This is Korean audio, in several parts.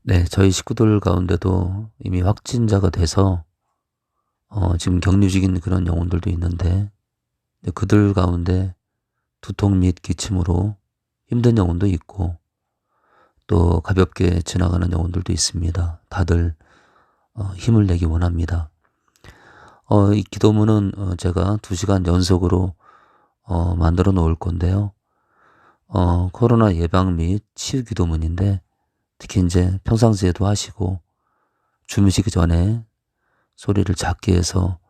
네, 저희 식구들 가운데도 이미 확진자가 돼서 지금 격리 중인 그런 영혼들도 있는데, 네, 그들 가운데 두통 및 기침으로 힘든 영혼도 있고 또 가볍게 지나가는 영혼들도 있습니다. 다들 힘을 내기 원합니다. 이 기도문은 제가 2시간 연속으로 만들어 놓을 건데요. 코로나 예방 및 치유 기도문인데, 특히 이제 평상시에도 하시고 주무시기 전에 소리를 작게 해서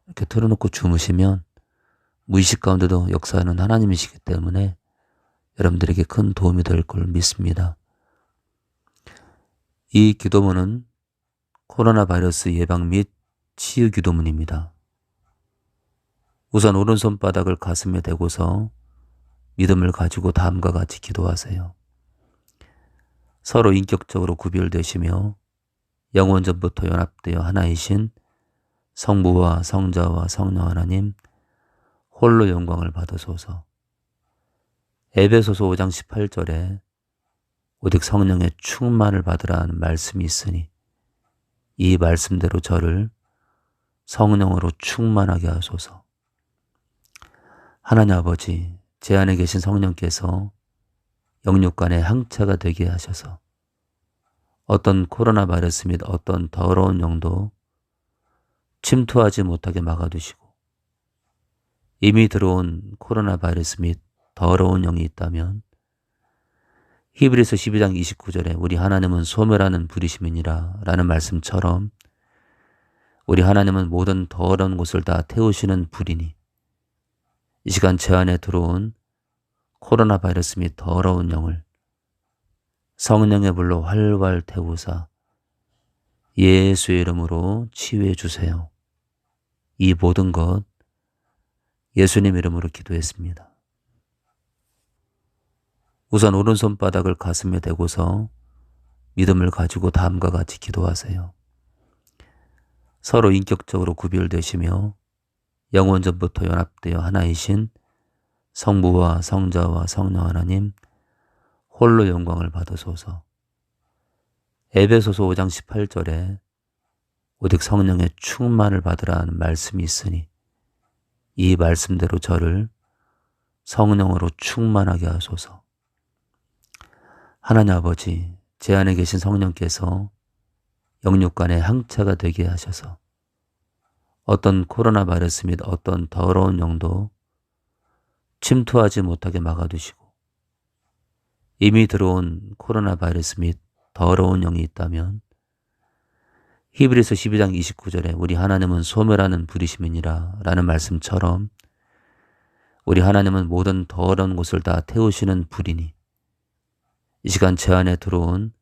이렇게 틀어놓고 주무시면 무의식 가운데도 역사하는 하나님이시기 때문에 여러분들에게 큰 도움이 될 걸 믿습니다. 이 기도문은 코로나 바이러스 예방 및 치유 기도문입니다. 우선 오른손바닥을 가슴에 대고서 믿음을 가지고 다음과 같이 기도하세요. 서로 인격적으로 구별되시며 영원전부터 연합되어 하나이신 성부와 성자와 성령 하나님 홀로 영광을 받으소서. 에베소서 5장 18절에 오직 성령의 충만을 받으라는 말씀이 있으니 이 말씀대로 저를 성령으로 충만하게 하소서. 하나님 아버지, 제 안에 계신 성령께서 영육간의 항체가 되게 하셔서 어떤 코로나 바이러스 및 어떤 더러운 영도 침투하지 못하게 막아두시고, 이미 들어온 코로나 바이러스 및 더러운 영이 있다면 히브리서 12장 29절에 우리 하나님은 소멸하는 불이심이니라 라는 말씀처럼 우리 하나님은 모든 더러운 곳을 다 태우시는 불이니 이 시간 제 안에 들어온 코로나 바이러스 및 더러운 영을 성령의 불로 활활 태우사 예수의 이름으로 치유해 주세요. 이 모든 것 예수님 이름으로 기도했습니다. 우선 오른손바닥을 가슴에 대고서 믿음을 가지고 다음과 같이 기도하세요. 서로 인격적으로 구별되시며 영원전부터 연합되어 하나이신 성부와 성자와 성령 하나님 홀로 영광을 받으소서. 에베소서 5장 18절에 오직 성령의 충만을 받으라는 말씀이 있으니 이 말씀대로 저를 성령으로 충만하게 하소서. 하나님 아버지, 제 안에 계신 성령께서 영육간의 항체가 되게 하셔서 어떤 코로나 바이러스 및 어떤 더러운 영도 침투하지 못하게 막아두시고, 이미 들어온 코로나 바이러스 및 더러운 영이 있다면 히브리서 12장 29절에 우리 하나님은 소멸하는 불이심이니라 라는 말씀처럼 우리 하나님은 모든 더러운 곳을 다 태우시는 불이니 이 시간 제 안에 들어온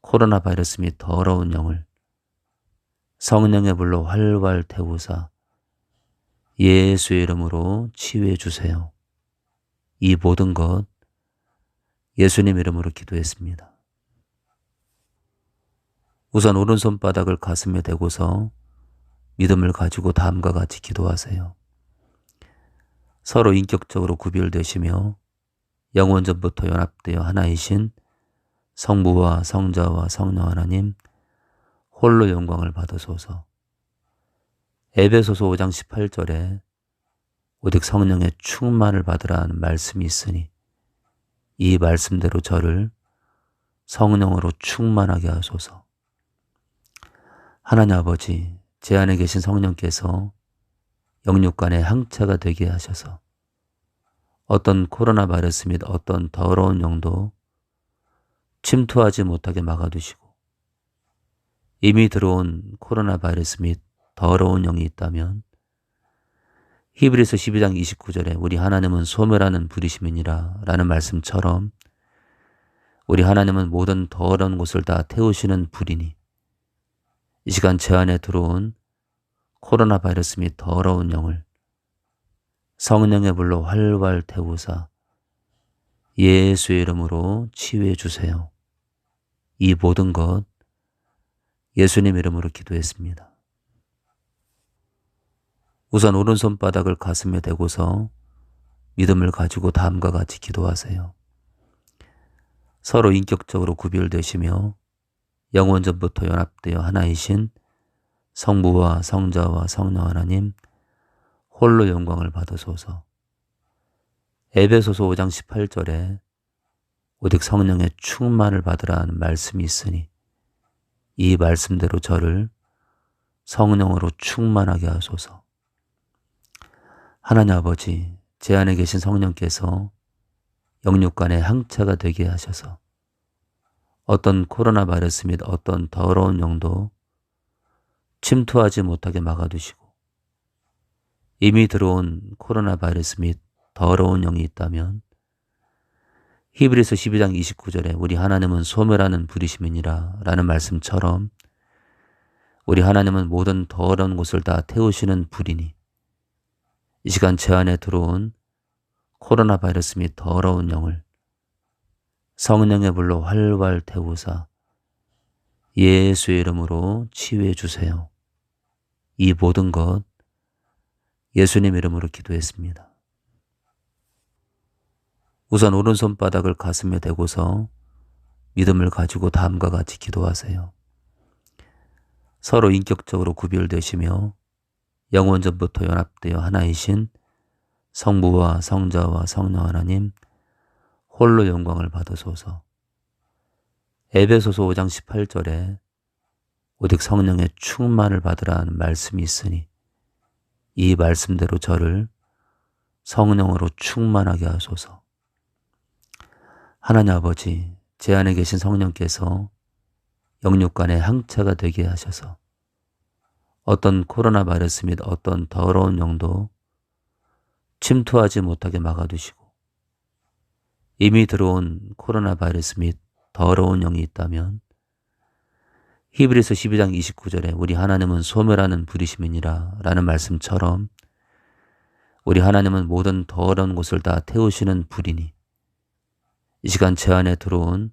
코로나 바이러스 및 더러운 영을 성령의 불로 활활 태우사 예수의 이름으로 치유해 주세요. 이 모든 것 예수님 이름으로 기도했습니다. 우선 오른손바닥을 가슴에 대고서 믿음을 가지고 다음과 같이 기도하세요. 서로 인격적으로 구별되시며 영원전부터 연합되어 하나이신 성부와 성자와 성령 하나님 홀로 영광을 받으소서. 에베소서 5장 18절에 오직 성령의 충만을 받으라는 말씀이 있으니 이 말씀대로 저를 성령으로 충만하게 하소서. 하나님 아버지, 제 안에 계신 성령께서 영육간의 항체가 되게 하셔서 어떤 코로나 바이러스 및 어떤 더러운 영도 침투하지 못하게 막아두시고, 이미 들어온 코로나 바이러스 및 더러운 영이 있다면 히브리서 12장 29절에 우리 하나님은 소멸하는 불이심이니라 라는 말씀처럼 우리 하나님은 모든 더러운 곳을 다 태우시는 불이니 이 시간 제 안에 들어온 코로나 바이러스 및 더러운 영을 성령의 불로 활활 태우사 예수의 이름으로 치유해 주세요. 이 모든 것 예수님 이름으로 기도했습니다. 우선 오른손바닥을 가슴에 대고서 믿음을 가지고 다음과 같이 기도하세요. 서로 인격적으로 구별되시며 영원전부터 연합되어 하나이신 성부와 성자와 성령 하나님 홀로 영광을 받으소서. 에베소서 5장 18절에 오직 성령의 충만을 받으라는 말씀이 있으니 이 말씀대로 저를 성령으로 충만하게 하소서. 하나님 아버지, 제 안에 계신 성령께서 영육간의 항체가 되게 하셔서 어떤 코로나 바이러스 및 어떤 더러운 영도 침투하지 못하게 막아두시고 이미 들어온 코로나 바이러스 및 더러운 영이 있다면 히브리서 12장 29절에 우리 하나님은 소멸하는 불이심이니라 라는 말씀처럼 우리 하나님은 모든 더러운 곳을 다 태우시는 불이니 이 시간 제 안에 들어온 코로나 바이러스 및 더러운 영을 성령의 불로 활활 태우사 예수의 이름으로 치유해 주세요. 이 모든 것 예수님 이름으로 기도했습니다. 우선 오른손바닥을 가슴에 대고서 믿음을 가지고 다음과 같이 기도하세요. 서로 인격적으로 구별되시며 영원전부터 연합되어 하나이신 성부와 성자와 성령 하나님 홀로 영광을 받으소서. 에베소서 5장 18절에 오직 성령의 충만을 받으라는 말씀이 있으니 이 말씀대로 저를 성령으로 충만하게 하소서. 하나님 아버지, 제 안에 계신 성령께서 영육간의 항체가 되게 하셔서 어떤 코로나 바이러스 및 어떤 더러운 영도 침투하지 못하게 막아두시고 이미 들어온 코로나 바이러스 및 더러운 영이 있다면 히브리서 12장 29절에 우리 하나님은 소멸하는 불이심이니라 라는 말씀처럼 우리 하나님은 모든 더러운 곳을 다 태우시는 불이니 이 시간 제 안에 들어온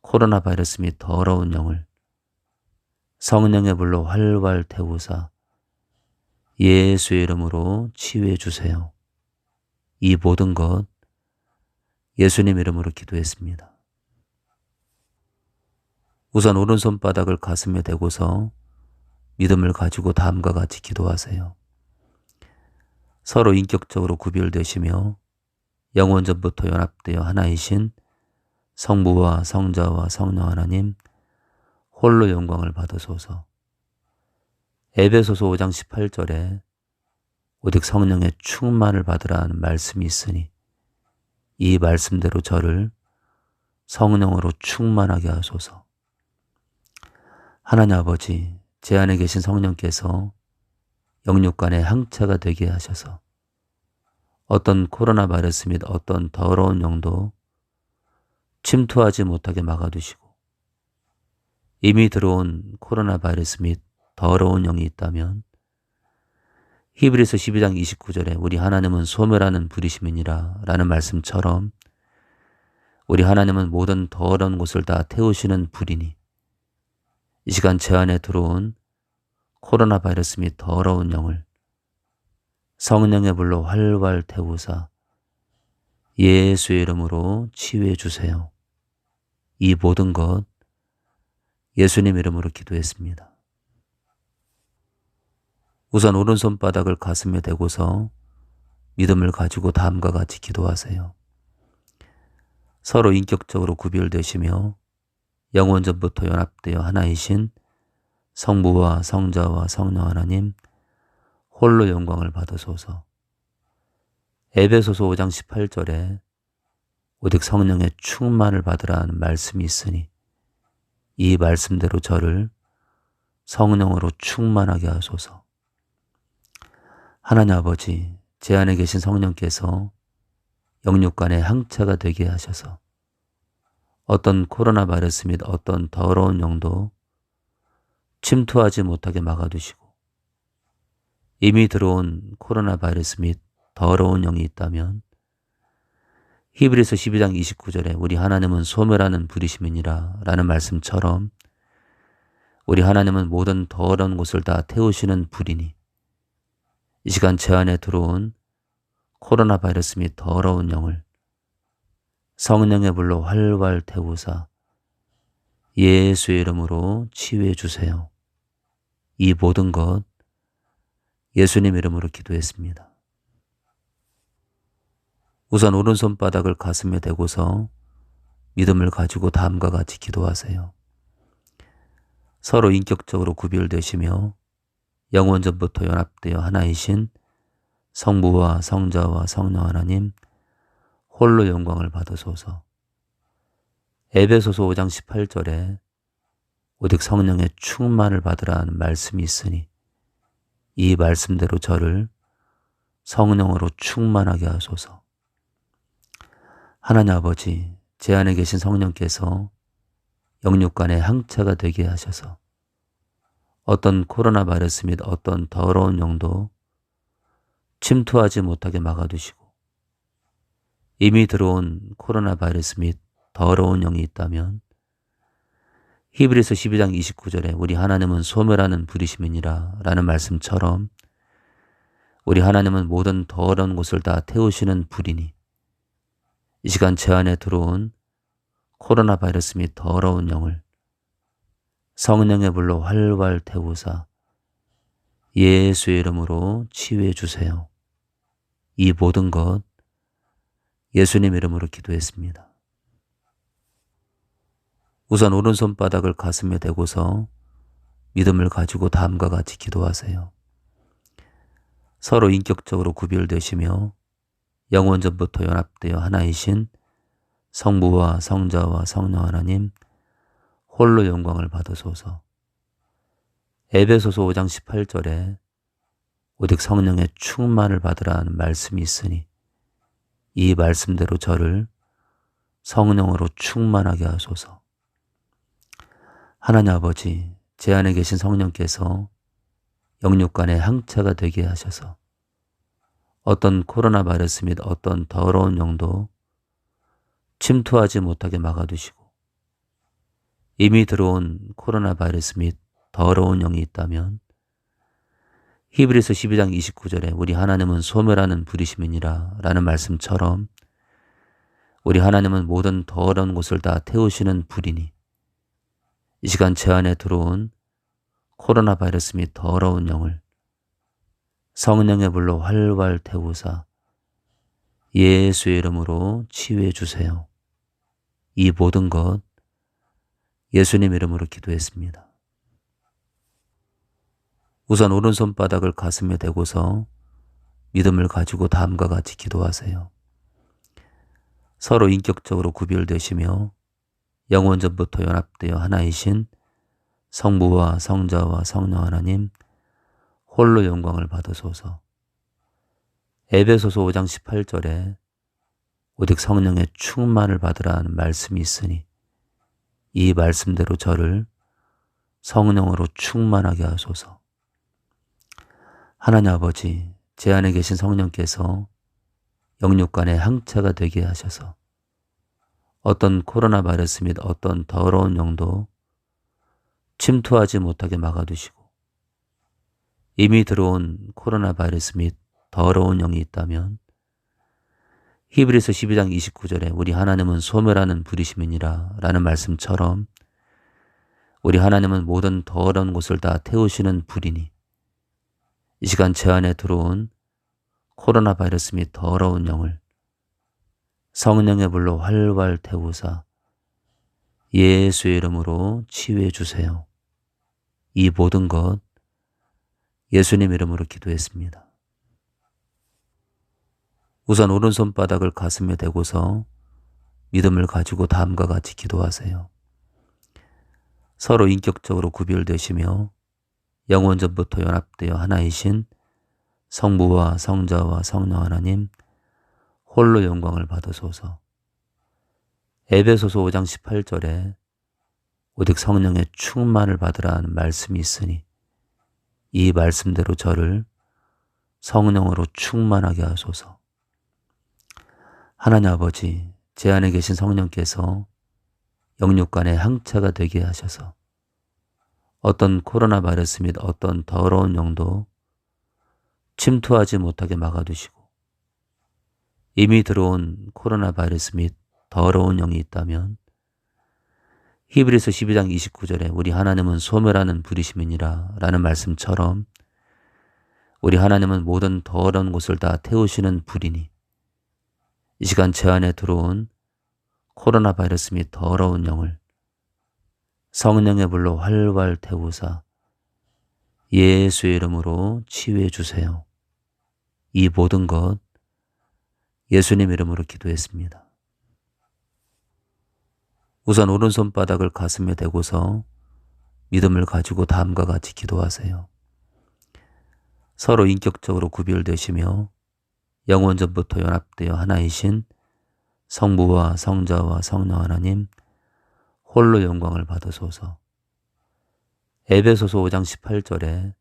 코로나 바이러스 및 더러운 영을 성령의 불로 활활 태우사 예수의 이름으로 치유해 주세요. 이 모든 것 예수님 이름으로 기도했습니다. 우선 오른손바닥을 가슴에 대고서 믿음을 가지고 다음과 같이 기도하세요. 서로 인격적으로 구별되시며 영원전부터 연합되어 하나이신 성부와 성자와 성령 하나님 홀로 영광을 받으소서. 에베소서 5장 18절에 오직 성령의 충만을 받으라는 말씀이 있으니 이 말씀대로 저를 성령으로 충만하게 하소서. 하나님 아버지, 제 안에 계신 성령께서 영육간의 항체가 되게 하셔서 어떤 코로나 바이러스 및 어떤 더러운 영도 침투하지 못하게 막아두시고 이미 들어온 코로나 바이러스 및 더러운 영이 있다면 히브리서 12장 29절에 우리 하나님은 소멸하는 불이심이니라 라는 말씀처럼 우리 하나님은 모든 더러운 곳을 다 태우시는 불이니 이 시간 제 안에 들어온 코로나 바이러스 및 더러운 영을 성령의 불로 활활 태우사 예수의 이름으로 치유해 주세요. 이 모든 것 예수님 이름으로 기도했습니다. 우선 오른손바닥을 가슴에 대고서 믿음을 가지고 다음과 같이 기도하세요. 서로 인격적으로 구별되시며 영원전부터 연합되어 하나이신 성부와 성자와 성령 하나님 홀로 영광을 받으소서. 에베소서 5장 18절에 오직 성령의 충만을 받으라는 말씀이 있으니 이 말씀대로 저를 성령으로 충만하게 하소서. 하나님 아버지, 제 안에 계신 성령께서 영육간의 항체가 되게 하셔서 어떤 코로나 바이러스 및 어떤 더러운 영도 침투하지 못하게 막아두시고 이미 들어온 코로나 바이러스 및 더러운 영이 있다면 히브리서 12장 29절에 우리 하나님은 소멸하는 불이심이니라 라는 말씀처럼 우리 하나님은 모든 더러운 곳을 다 태우시는 불이니 이 시간 제 안에 들어온 코로나 바이러스 및 더러운 영을 성령의 불로 활활 태우사 예수의 이름으로 치유해 주세요. 이 모든 것 예수님 이름으로 기도했습니다. 우선 오른손바닥을 가슴에 대고서 믿음을 가지고 다음과 같이 기도하세요. 서로 인격적으로 구별되시며 영원전부터 연합되어 하나이신 성부와 성자와 성령 하나님 홀로 영광을 받으소서. 에베소서 5장 18절에 오직 성령의 충만을 받으라는 말씀이 있으니 이 말씀대로 저를 성령으로 충만하게 하소서. 하나님 아버지, 제 안에 계신 성령께서 영육간의 항체가 되게 하셔서 어떤 코로나 바이러스 및 어떤 더러운 영도 침투하지 못하게 막아두시고 이미 들어온 코로나 바이러스 및 더러운 영이 있다면 히브리서 12장 29절에 우리 하나님은 소멸하는 불이심이니라 라는 말씀처럼 우리 하나님은 모든 더러운 곳을 다 태우시는 불이니 이 시간 제 안에 들어온 코로나 바이러스 및 더러운 영을 성령의 불로 활활 태우사 예수의 이름으로 치유해 주세요. 이 모든 것 예수님 이름으로 기도했습니다. 우선 오른손바닥을 가슴에 대고서 믿음을 가지고 다음과 같이 기도하세요. 서로 인격적으로 구별되시며 영원전부터 연합되어 하나이신 성부와 성자와 성령 하나님 홀로 영광을 받으소서. 에베소서 5장 18절에 오직 성령의 충만을 받으라는 말씀이 있으니 이 말씀대로 저를 성령으로 충만하게 하소서. 하나님 아버지, 제 안에 계신 성령께서 영육간의 항체가 되게 하셔서 어떤 코로나 바이러스 및 어떤 더러운 영도 침투하지 못하게 막아두시고 이미 들어온 코로나 바이러스 및 더러운 영이 있다면 히브리서 12장 29절에 우리 하나님은 소멸하는 불이심이니라 라는 말씀처럼 우리 하나님은 모든 더러운 곳을 다 태우시는 불이니 이 시간 제 안에 들어온 코로나 바이러스 및 더러운 영을 성령의 불로 활활 태우사 예수의 이름으로 치유해 주세요. 이 모든 것 예수님 이름으로 기도했습니다. 우선 오른손바닥을 가슴에 대고서 믿음을 가지고 다음과 같이 기도하세요. 서로 인격적으로 구별되시며 영원전부터 연합되어 하나이신 성부와 성자와 성령 하나님 홀로 영광을 받으소서. 에베소서 5장 18절에 오직 성령의 충만을 받으라는 말씀이 있으니 이 말씀대로 저를 성령으로 충만하게 하소서. 하나님 아버지, 제 안에 계신 성령께서 영육간의 항체가 되게 하셔서 어떤 코로나 바이러스 및 어떤 더러운 영도 침투하지 못하게 막아두시고 이미 들어온 코로나 바이러스 및 더러운 영이 있다면 히브리서 12장 29절에 우리 하나님은 소멸하는 불이심이니라 라는 말씀처럼 우리 하나님은 모든 더러운 곳을 다 태우시는 불이니 이 시간 제 안에 들어온 코로나 바이러스 및 더러운 영을 성령의 불로 활활 태우사 예수의 이름으로 치유해 주세요. 이 모든 것 예수님 이름으로 기도했습니다. 우선 오른손바닥을 가슴에 대고서 믿음을 가지고 다음과 같이 기도하세요. 서로 인격적으로 구별되시며 영원전부터 연합되어 하나이신 성부와 성자와 성령 하나님 홀로 영광을 받으소서. 에베소서 5장 18절에 오직 성령의 충만을 받으라는 말씀이 있으니 이 말씀대로 저를 성령으로 충만하게 하소서. 하나님 아버지, 제 안에 계신 성령께서 영육간의 항체가 되게 하셔서 어떤 코로나 바이러스 및 어떤 더러운 영도 침투하지 못하게 막아두시고 이미 들어온 코로나 바이러스 및 더러운 영이 있다면 히브리서 12장 29절에 우리 하나님은 소멸하는 불이심이니라 라는 말씀처럼 우리 하나님은 모든 더러운 곳을 다 태우시는 불이니 이 시간 제 안에 들어온 코로나 바이러스 및 더러운 영을 성령의 불로 활활 태우사 예수의 이름으로 치유해 주세요. 이 모든 것 예수님 이름으로 기도했습니다. 우선 오른손바닥을 가슴에 대고서 믿음을 가지고 다음과 같이 기도하세요. 서로 인격적으로 구별되시며 영원전부터 연합되어 하나이신 성부와 성자와 성령 하나님 홀로 영광을 받으소서. 에베소서 5장 18절에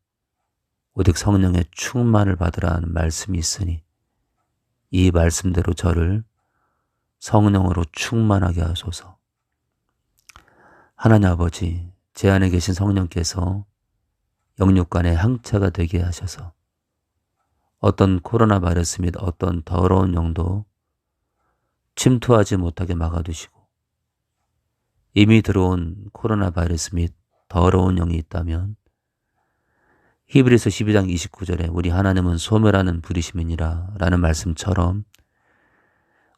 오직 성령의 충만을 받으라는 말씀이 있으니 이 말씀대로 저를 성령으로 충만하게 하소서. 하나님 아버지, 제 안에 계신 성령께서 영육간의 항체가 되게 하셔서 어떤 코로나 바이러스 및 어떤 더러운 영도 침투하지 못하게 막아두시고 이미 들어온 코로나 바이러스 및 더러운 영이 있다면 히브리서 12장 29절에 우리 하나님은 소멸하는 불이심이니라 라는 말씀처럼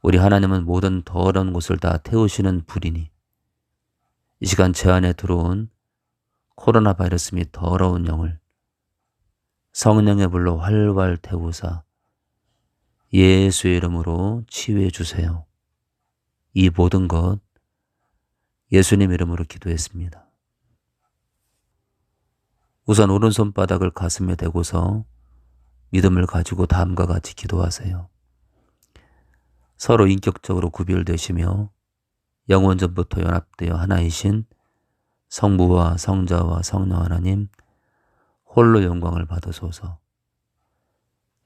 우리 하나님은 모든 더러운 곳을 다 태우시는 불이니 이 시간 제 안에 들어온 코로나 바이러스 및 더러운 영을 성령의 불로 활활 태우사 예수의 이름으로 치유해 주세요. 이 모든 것 예수님 이름으로 기도했습니다. 우선 오른손바닥을 가슴에 대고서 믿음을 가지고 다음과 같이 기도하세요. 서로 인격적으로 구별되시며 영원전부터 연합되어 하나이신 성부와 성자와 성령 하나님 홀로 영광을 받으소서.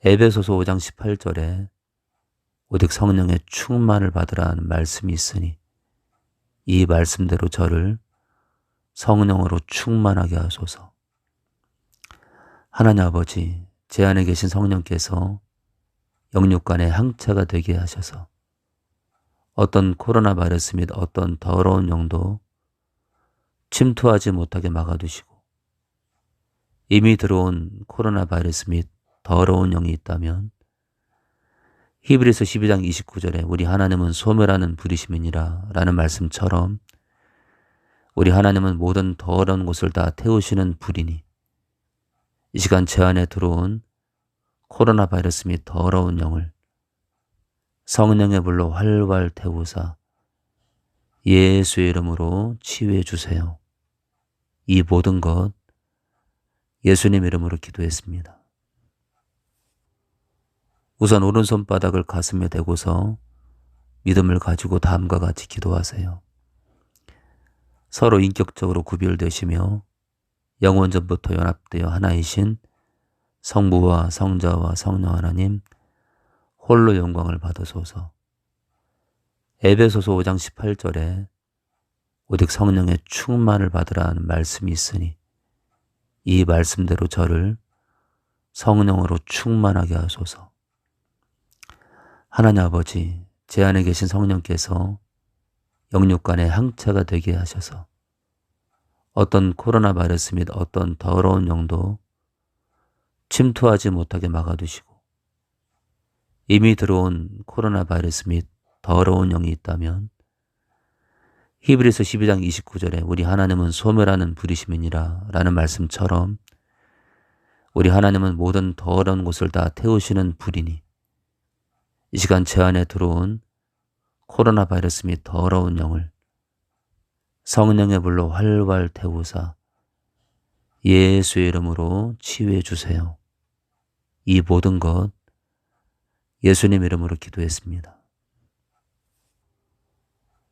에베소서 5장 18절에 오직 성령의 충만을 받으라는 말씀이 있으니 이 말씀대로 저를 성령으로 충만하게 하소서. 하나님 아버지, 제 안에 계신 성령께서 영육간의 항체가 되게 하셔서 어떤 코로나 바이러스 및 어떤 더러운 영도 침투하지 못하게 막아두시고 이미 들어온 코로나 바이러스 및 더러운 영이 있다면 히브리서 12장 29절에 우리 하나님은 소멸하는 불이심이니라 라는 말씀처럼 우리 하나님은 모든 더러운 곳을 다 태우시는 불이니 이 시간 제 안에 들어온 코로나 바이러스 및 더러운 영을 성령의 불로 활활 태우사 예수의 이름으로 치유해 주세요. 이 모든 것 예수님 이름으로 기도했습니다. 우선 오른손바닥을 가슴에 대고서 믿음을 가지고 다음과 같이 기도하세요. 서로 인격적으로 구별되시며 영원전부터 연합되어 하나이신 성부와 성자와 성령 하나님 홀로 영광을 받으소서. 에베소서 5장 18절에 오직 성령의 충만을 받으라는 말씀이 있으니 이 말씀대로 저를 성령으로 충만하게 하소서. 하나님 아버지, 제 안에 계신 성령께서 영육간의 항체가 되게 하셔서 어떤 코로나 바이러스 및 어떤 더러운 영도 침투하지 못하게 막아두시고 이미 들어온 코로나 바이러스 및 더러운 영이 있다면 히브리서 12장 29절에 우리 하나님은 소멸하는 불이심이니라 라는 말씀처럼 우리 하나님은 모든 더러운 곳을 다 태우시는 불이니 이 시간 제 안에 들어온 코로나 바이러스 및 더러운 영을 성령의 불로 활활 태우사 예수의 이름으로 치유해 주세요. 이 모든 것 예수님 이름으로 기도했습니다.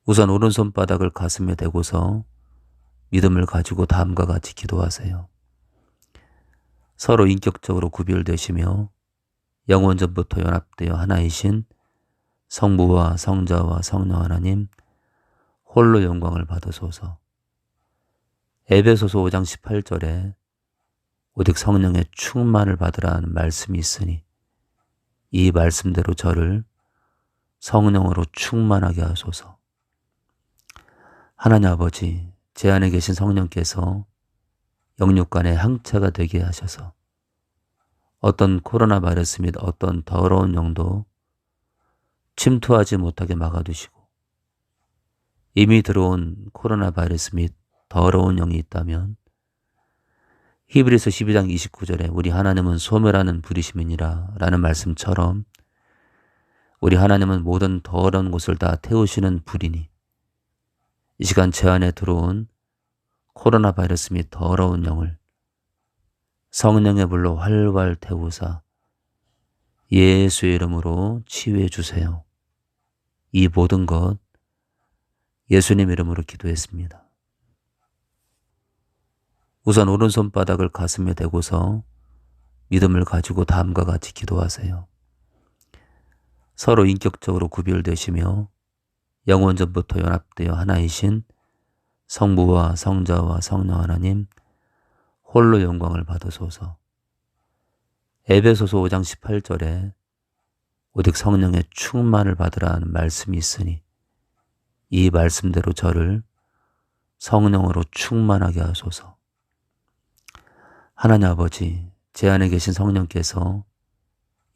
우선 오른손바닥을 가슴에 대고서 믿음을 가지고 다음과 같이 기도하세요. 서로 인격적으로 구별되시며 영원전부터 연합되어 하나이신 성부와 성자와 성령 하나님 홀로 영광을 받으소서. 에베소서 5장 18절에 오직 성령의 충만을 받으라는 말씀이 있으니 이 말씀대로 저를 성령으로 충만하게 하소서. 하나님 아버지, 제 안에 계신 성령께서 영육 간의 항체가 되게 하셔서 어떤 코로나 바이러스 및 어떤 더러운 영도 침투하지 못하게 막아두시고, 이미 들어온 코로나 바이러스 및 더러운 영이 있다면 히브리서 12장 29절에 우리 하나님은 소멸하는 불이심이니라 라는 말씀처럼 우리 하나님은 모든 더러운 곳을 다 태우시는 불이니, 이 시간 제 안에 들어온 코로나 바이러스 및 더러운 영을 성령의 불로 활활 태우사 예수의 이름으로 치유해 주세요. 이 모든 것 예수님 이름으로 기도했습니다. 우선 오른손바닥을 가슴에 대고서 믿음을 가지고 다음과 같이 기도하세요. 서로 인격적으로 구별되시며 영원전부터 연합되어 하나이신 성부와 성자와 성령 하나님 홀로 영광을 받으소서. 에베소서 5장 18절에 오직 성령의 충만을 받으라는 말씀이 있으니 이 말씀대로 저를 성령으로 충만하게 하소서. 하나님 아버지, 제 안에 계신 성령께서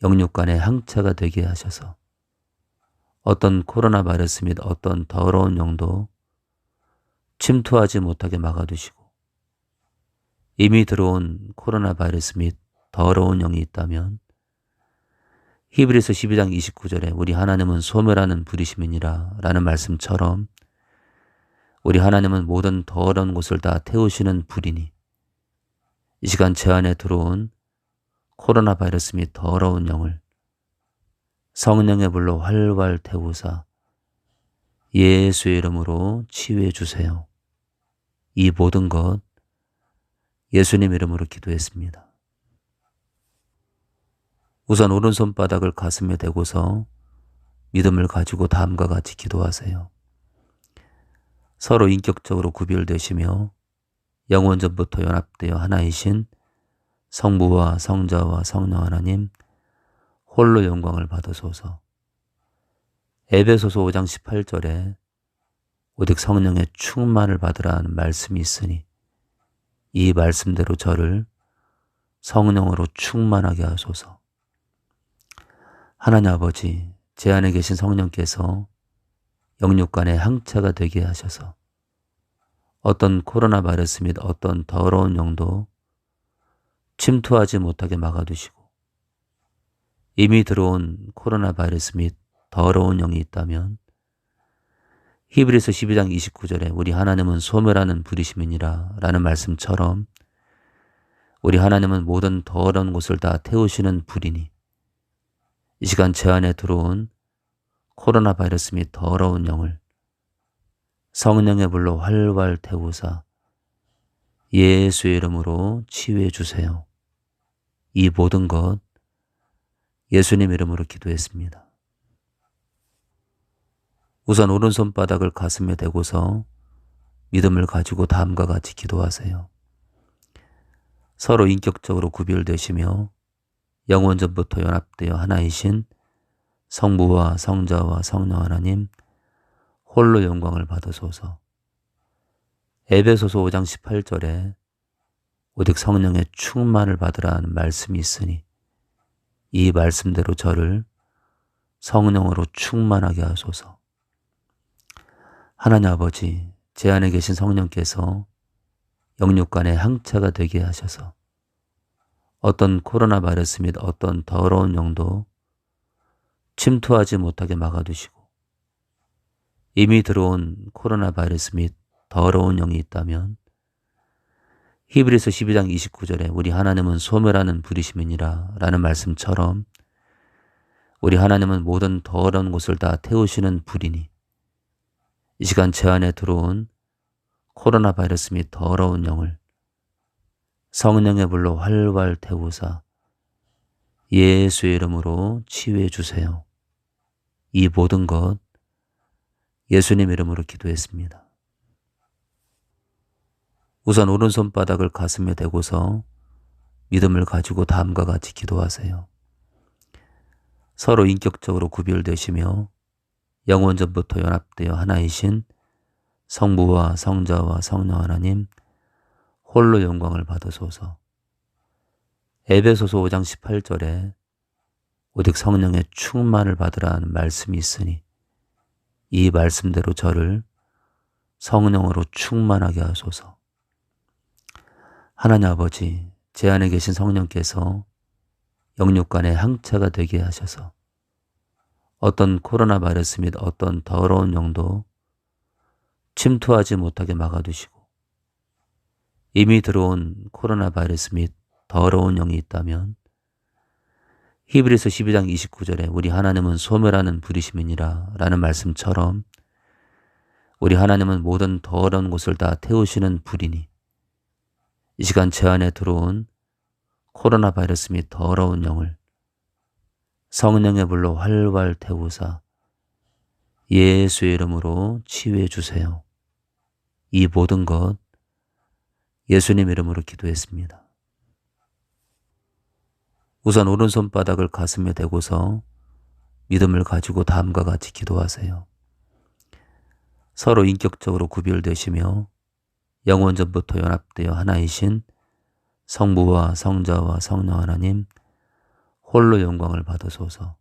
영육 간의 항체가 되게 하셔서 어떤 코로나 바이러스 및 어떤 더러운 영도 침투하지 못하게 막아두시고, 이미 들어온 코로나 바이러스 및 더러운 영이 있다면 히브리서 12장 29절에 우리 하나님은 소멸하는 불이심이니라 라는 말씀처럼 우리 하나님은 모든 더러운 곳을 다 태우시는 불이니, 이 시간 제 안에 들어온 코로나 바이러스 및 더러운 영을 성령의 불로 활활 태우사 예수의 이름으로 치유해 주세요. 이 모든 것 예수님 이름으로 기도했습니다. 우선 오른손바닥을 가슴에 대고서 믿음을 가지고 다음과 같이 기도하세요. 서로 인격적으로 구별되시며 영원전부터 연합되어 하나이신 성부와 성자와 성령 하나님 홀로 영광을 받으소서. 에베소서 5장 18절에 오직 성령의 충만을 받으라는 말씀이 있으니 이 말씀대로 저를 성령으로 충만하게 하소서. 하나님 아버지, 제 안에 계신 성령께서 영육 간의 항체가 되게 하셔서 어떤 코로나 바이러스 및 어떤 더러운 영도 침투하지 못하게 막아두시고, 이미 들어온 코로나 바이러스 및 더러운 영이 있다면 히브리서 12장 29절에 우리 하나님은 소멸하는 불이심이니라 라는 말씀처럼 우리 하나님은 모든 더러운 곳을 다 태우시는 불이니, 이 시간 제 안에 들어온 코로나 바이러스 및 더러운 영을 성령의 불로 활활 태우사 예수의 이름으로 치유해 주세요. 이 모든 것 예수님 이름으로 기도했습니다. 우선 오른손바닥을 가슴에 대고서 믿음을 가지고 다음과 같이 기도하세요. 서로 인격적으로 구별되시며 영원전부터 연합되어 하나이신 성부와 성자와 성령 하나님 홀로 영광을 받으소서. 에베소서 5장 18절에 오직 성령의 충만을 받으라는 말씀이 있으니 이 말씀대로 저를 성령으로 충만하게 하소서. 하나님 아버지, 제 안에 계신 성령께서 영육 간의 항체가 되게 하셔서 어떤 코로나 바이러스 및 어떤 더러운 영도 침투하지 못하게 막아두시고, 이미 들어온 코로나 바이러스 및 더러운 영이 있다면 히브리서 12장 29절에 우리 하나님은 소멸하는 불이심이니라 라는 말씀처럼 우리 하나님은 모든 더러운 곳을 다 태우시는 불이니, 이 시간 제 안에 들어온 코로나 바이러스 및 더러운 영을 성령의 불로 활활 태우사 예수의 이름으로 치유해 주세요. 이 모든 것 예수님 이름으로 기도했습니다. 우선 오른손바닥을 가슴에 대고서 믿음을 가지고 다음과 같이 기도하세요. 서로 인격적으로 구별되시며 영원전부터 연합되어 하나이신 성부와 성자와 성령 하나님 홀로 영광을 받으소서. 에베소서 5장 18절에 오직 성령의 충만을 받으라는 말씀이 있으니 이 말씀대로 저를 성령으로 충만하게 하소서. 하나님 아버지, 제 안에 계신 성령께서 영육간의 항체가 되게 하셔서 어떤 코로나 바이러스 및 어떤 더러운 영도 침투하지 못하게 막아두시고 이미 들어온 코로나 바이러스 및 더러운 영이 있다면 히브리서 12장 29절에 우리 하나님은 소멸하는 불이심이니라 라는 말씀처럼 우리 하나님은 모든 더러운 곳을 다 태우시는 불이니 이 시간 제 안에 들어온 코로나 바이러스 및 더러운 영을 성령의 불로 활활 태우사 예수의 이름으로 치유해 주세요. 이 모든 것 예수님 이름으로 기도했습니다. 우선 오른손바닥을 가슴에 대고서 믿음을 가지고 다음과 같이 기도하세요. 서로 인격적으로 구별되시며 영원전부터 연합되어 하나이신 성부와 성자와 성령 하나님 홀로 영광을 받으소서.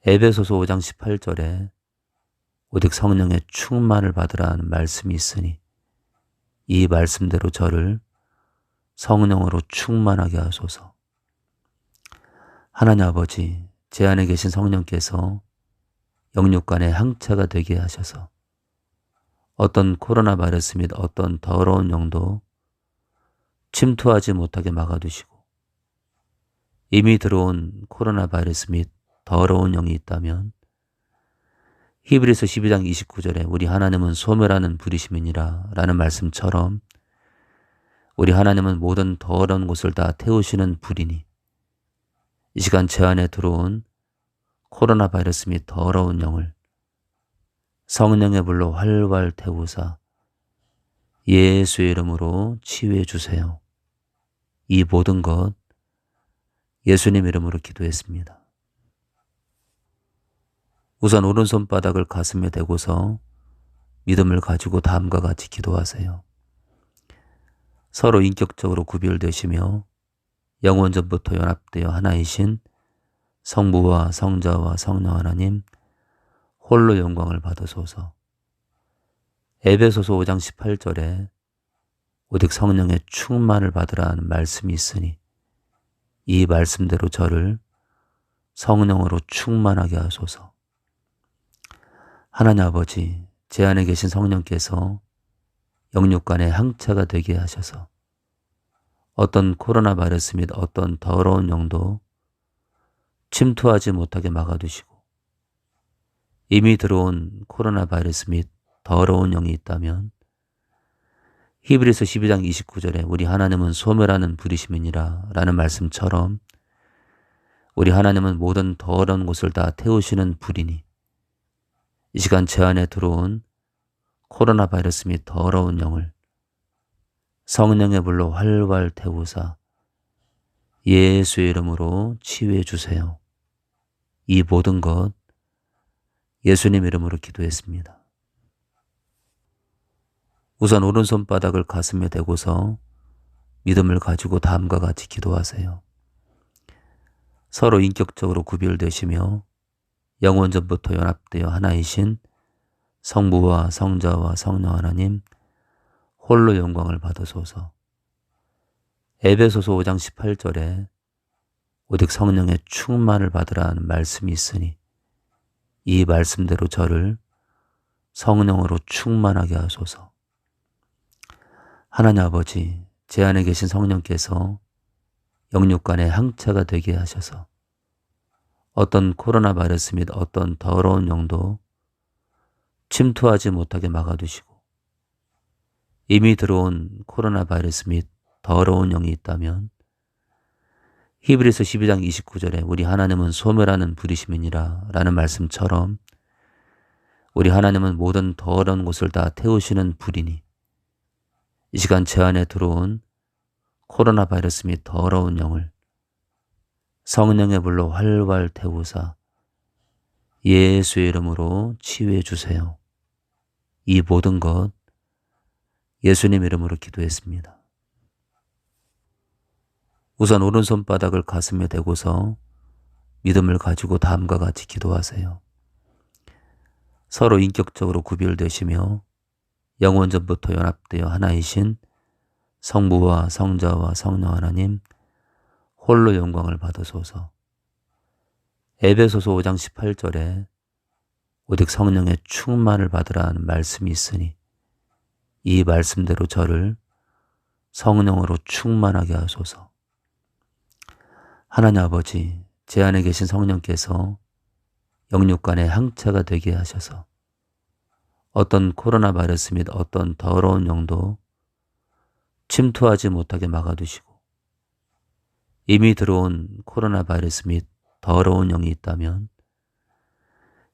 에베소서 5장 18절에 오직 성령의 충만을 받으라는 말씀이 있으니 이 말씀대로 저를 성령으로 충만하게 하소서. 하나님 아버지, 제 안에 계신 성령께서 영육간의 항체가 되게 하셔서 어떤 코로나 바이러스 및 어떤 더러운 영도 침투하지 못하게 막아두시고 이미 들어온 코로나 바이러스 및 더러운 영이 있다면 히브리서 12장 29절에 우리 하나님은 소멸하는 불이심이니라 라는 말씀처럼 우리 하나님은 모든 더러운 곳을 다 태우시는 불이니 이 시간 제 안에 들어온 코로나 바이러스 및 더러운 영을 성령의 불로 활활 태우사 예수의 이름으로 치유해 주세요. 이 모든 것 예수님 이름으로 기도했습니다. 우선 오른손바닥을 가슴에 대고서 믿음을 가지고 다음과 같이 기도하세요. 서로 인격적으로 구별되시며 영원전부터 연합되어 하나이신 성부와 성자와 성령 하나님 홀로 영광을 받으소서. 에베소서 5장 18절에 오직 성령의 충만을 받으라는 말씀이 있으니 이 말씀대로 저를 성령으로 충만하게 하소서. 하나님 아버지, 제 안에 계신 성령께서 영육간의 항체가 되게 하셔서 어떤 코로나 바이러스 및 어떤 더러운 영도 침투하지 못하게 막아두시고 이미 들어온 코로나 바이러스 및 더러운 영이 있다면 히브리서 12장 29절에 우리 하나님은 소멸하는 불이심이니라 라는 말씀처럼 우리 하나님은 모든 더러운 곳을 다 태우시는 불이니 이 시간 제 안에 들어온 코로나 바이러스 및 더러운 영을 성령의 불로 활활 태우사 예수의 이름으로 치유해 주세요. 이 모든 것 예수님 이름으로 기도했습니다. 우선 오른손바닥을 가슴에 대고서 믿음을 가지고 다음과 같이 기도하세요. 서로 인격적으로 구별되시며 영원전부터 연합되어 하나이신 성부와 성자와 성령 하나님 홀로 영광을 받으소서. 에베소서 5장 18절에 오직 성령의 충만을 받으라는 말씀이 있으니 이 말씀대로 저를 성령으로 충만하게 하소서. 하나님 아버지, 제 안에 계신 성령께서 영육간의 항체가 되게 하셔서 어떤 코로나 바이러스 및 어떤 더러운 영도 침투하지 못하게 막아두시고 이미 들어온 코로나 바이러스 및 더러운 영이 있다면 히브리서 12장 29절에 우리 하나님은 소멸하는 불이심이니라 라는 말씀처럼 우리 하나님은 모든 더러운 곳을 다 태우시는 불이니 이 시간 제 안에 들어온 코로나 바이러스 및 더러운 영을 성령의 불로 활활 태우사 예수의 이름으로 치유해 주세요. 이 모든 것 예수님 이름으로 기도했습니다. 우선 오른손바닥을 가슴에 대고서 믿음을 가지고 다음과 같이 기도하세요. 서로 인격적으로 구별되시며 영원전부터 연합되어 하나이신 성부와 성자와 성령 하나님 홀로 영광을 받으소서. 에베소서 5장 18절에 오직 성령의 충만을 받으라는 말씀이 있으니 이 말씀대로 저를 성령으로 충만하게 하소서. 하나님 아버지, 제 안에 계신 성령께서 영육간의 항체가 되게 하셔서 어떤 코로나 바이러스 및 어떤 더러운 영도 침투하지 못하게 막아두시고 이미 들어온 코로나 바이러스 및 더러운 영이 있다면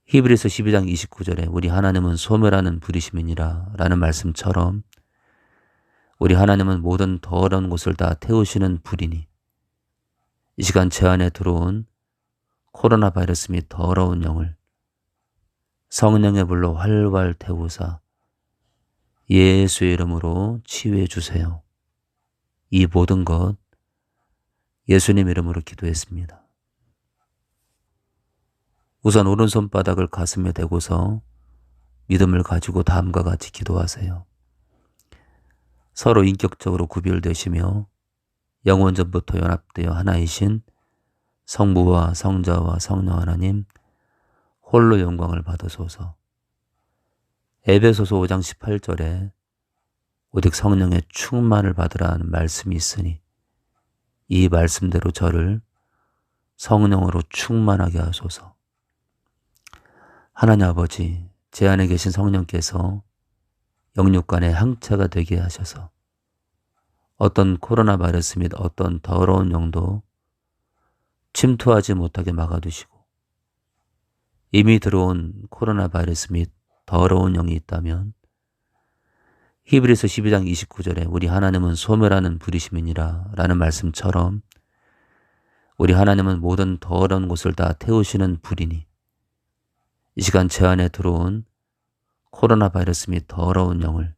히브리서 12장 29절에 우리 하나님은 소멸하는 불이심이니라 라는 말씀처럼 우리 하나님은 모든 더러운 곳을 다 태우시는 불이니 이 시간 제 안에 들어온 코로나 바이러스 및 더러운 영을 성령의 불로 활활 태우사 예수의 이름으로 치유해 주세요. 이 모든 것 예수님 이름으로 기도했습니다. 우선 오른손바닥을 가슴에 대고서 믿음을 가지고 다음과 같이 기도하세요. 서로 인격적으로 구별되시며 영원전부터 연합되어 하나이신 성부와 성자와 성령 하나님 홀로 영광을 받으소서. 에베소서 5장 18절에 오직 성령의 충만을 받으라는 말씀이 있으니 이 말씀대로 저를 성령으로 충만하게 하소서. 하나님 아버지, 제 안에 계신 성령께서 영육간의 항체가 되게 하셔서 어떤 코로나 바이러스 및 어떤 더러운 영도 침투하지 못하게 막아두시고 이미 들어온 코로나 바이러스 및 더러운 영이 있다면 히브리서 12장 29절에 우리 하나님은 소멸하는 불이심이니라 라는 말씀처럼 우리 하나님은 모든 더러운 곳을 다 태우시는 불이니 이 시간 제 안에 들어온 코로나 바이러스 및 더러운 영을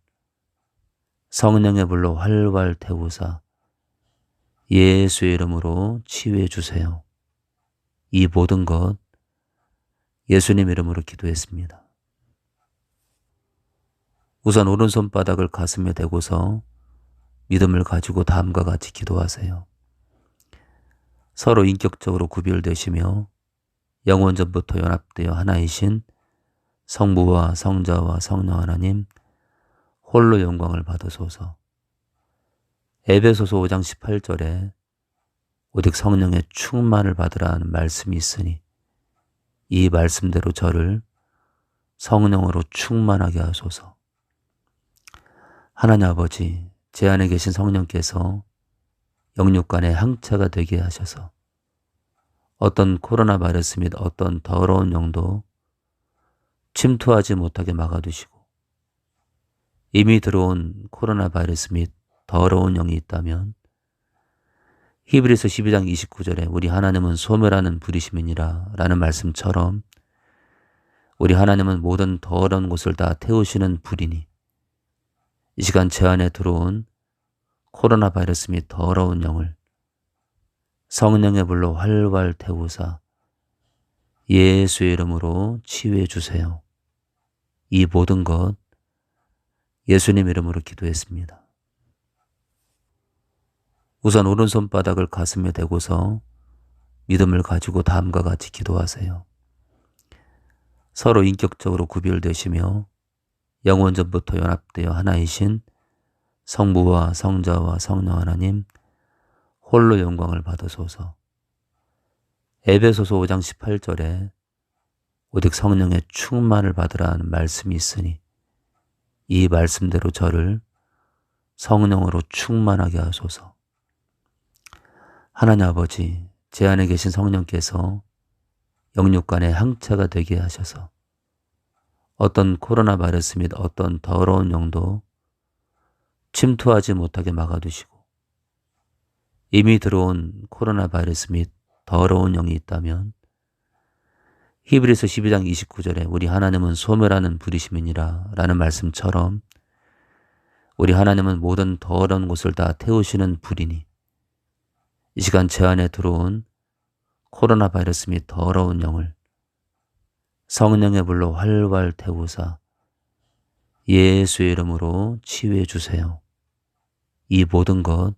성령의 불로 활활 태우사 예수의 이름으로 치유해 주세요. 이 모든 것 예수님 이름으로 기도했습니다. 우선 오른손바닥을 가슴에 대고서 믿음을 가지고 다음과 같이 기도하세요. 서로 인격적으로 구별되시며 영원전부터 연합되어 하나이신 성부와 성자와 성령 하나님 홀로 영광을 받으소서. 에베소서 5장 18절에 오직 성령의 충만을 받으라는 말씀이 있으니 이 말씀대로 저를 성령으로 충만하게 하소서. 하나님 아버지, 제 안에 계신 성령께서 영육간의 항체가 되게 하셔서 어떤 코로나 바이러스 및 어떤 더러운 영도 침투하지 못하게 막아두시고 이미 들어온 코로나 바이러스 및 더러운 영이 있다면 히브리서 12장 29절에 우리 하나님은 소멸하는 불이심이니라 라는 말씀처럼 우리 하나님은 모든 더러운 곳을 다 태우시는 불이니 이 시간 제 안에 들어온 코로나 바이러스 및 더러운 영을 성령의 불로 활활 태우사 예수의 이름으로 치유해 주세요. 이 모든 것 예수님 이름으로 기도했습니다. 우선 오른손바닥을 가슴에 대고서 믿음을 가지고 다음과 같이 기도하세요. 서로 인격적으로 구별되시며 영원전부터 연합되어 하나이신 성부와 성자와 성령 하나님 홀로 영광을 받으소서. 에베소서 5장 18절에 오직 성령의 충만을 받으라는 말씀이 있으니 이 말씀대로 저를 성령으로 충만하게 하소서. 하나님 아버지, 제 안에 계신 성령께서 영육간의 항체가 되게 하셔서 어떤 코로나 바이러스 및 어떤 더러운 영도 침투하지 못하게 막아두시고 이미 들어온 코로나 바이러스 및 더러운 영이 있다면 히브리서 12장 29절에 우리 하나님은 소멸하는 불이심이니라 라는 말씀처럼 우리 하나님은 모든 더러운 곳을 다 태우시는 불이니 이 시간 제 안에 들어온 코로나 바이러스 및 더러운 영을 성령의 불로 활활 태우사 예수의 이름으로 치유해 주세요. 이 모든 것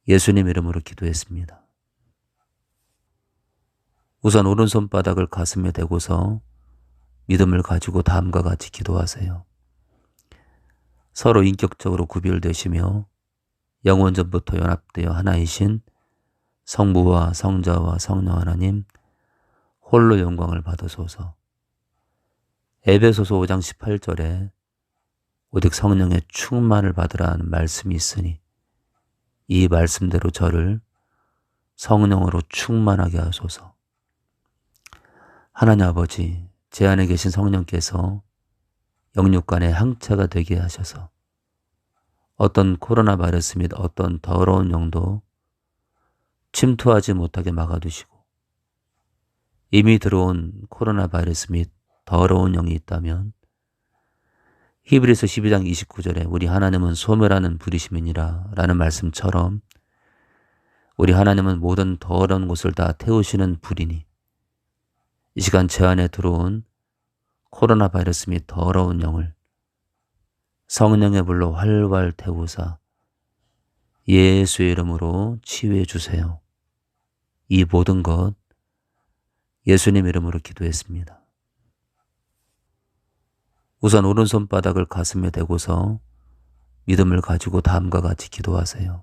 예수님 이름으로 기도했습니다. 우선 오른손바닥을 가슴에 대고서 믿음을 가지고 다음과 같이 기도하세요. 서로 인격적으로 구별되시며 영원전부터 연합되어 하나이신 성부와 성자와 성령 하나님 홀로 영광을 받으소서. 에베소서 5장 18절에 오직 성령의 충만을 받으라는 말씀이 있으니 이 말씀대로 저를 성령으로 충만하게 하소서. 하나님 아버지, 제 안에 계신 성령께서 영육간의 항체가 되게 하셔서 어떤 코로나 바이러스 및 어떤 더러운 영도 침투하지 못하게 막아두시고 이미 들어온 코로나 바이러스 및 더러운 영이 있다면 히브리서 12장 29절에 우리 하나님은 소멸하는 불이심이니라 라는 말씀처럼 우리 하나님은 모든 더러운 곳을 다 태우시는 불이니 이 시간 제 안에 들어온 코로나 바이러스 및 더러운 영을 성령의 불로 활활 태우사 예수의 이름으로 치유해 주세요. 이 모든 것 예수님 이름으로 기도했습니다. 우선 오른손바닥을 가슴에 대고서 믿음을 가지고 다음과 같이 기도하세요.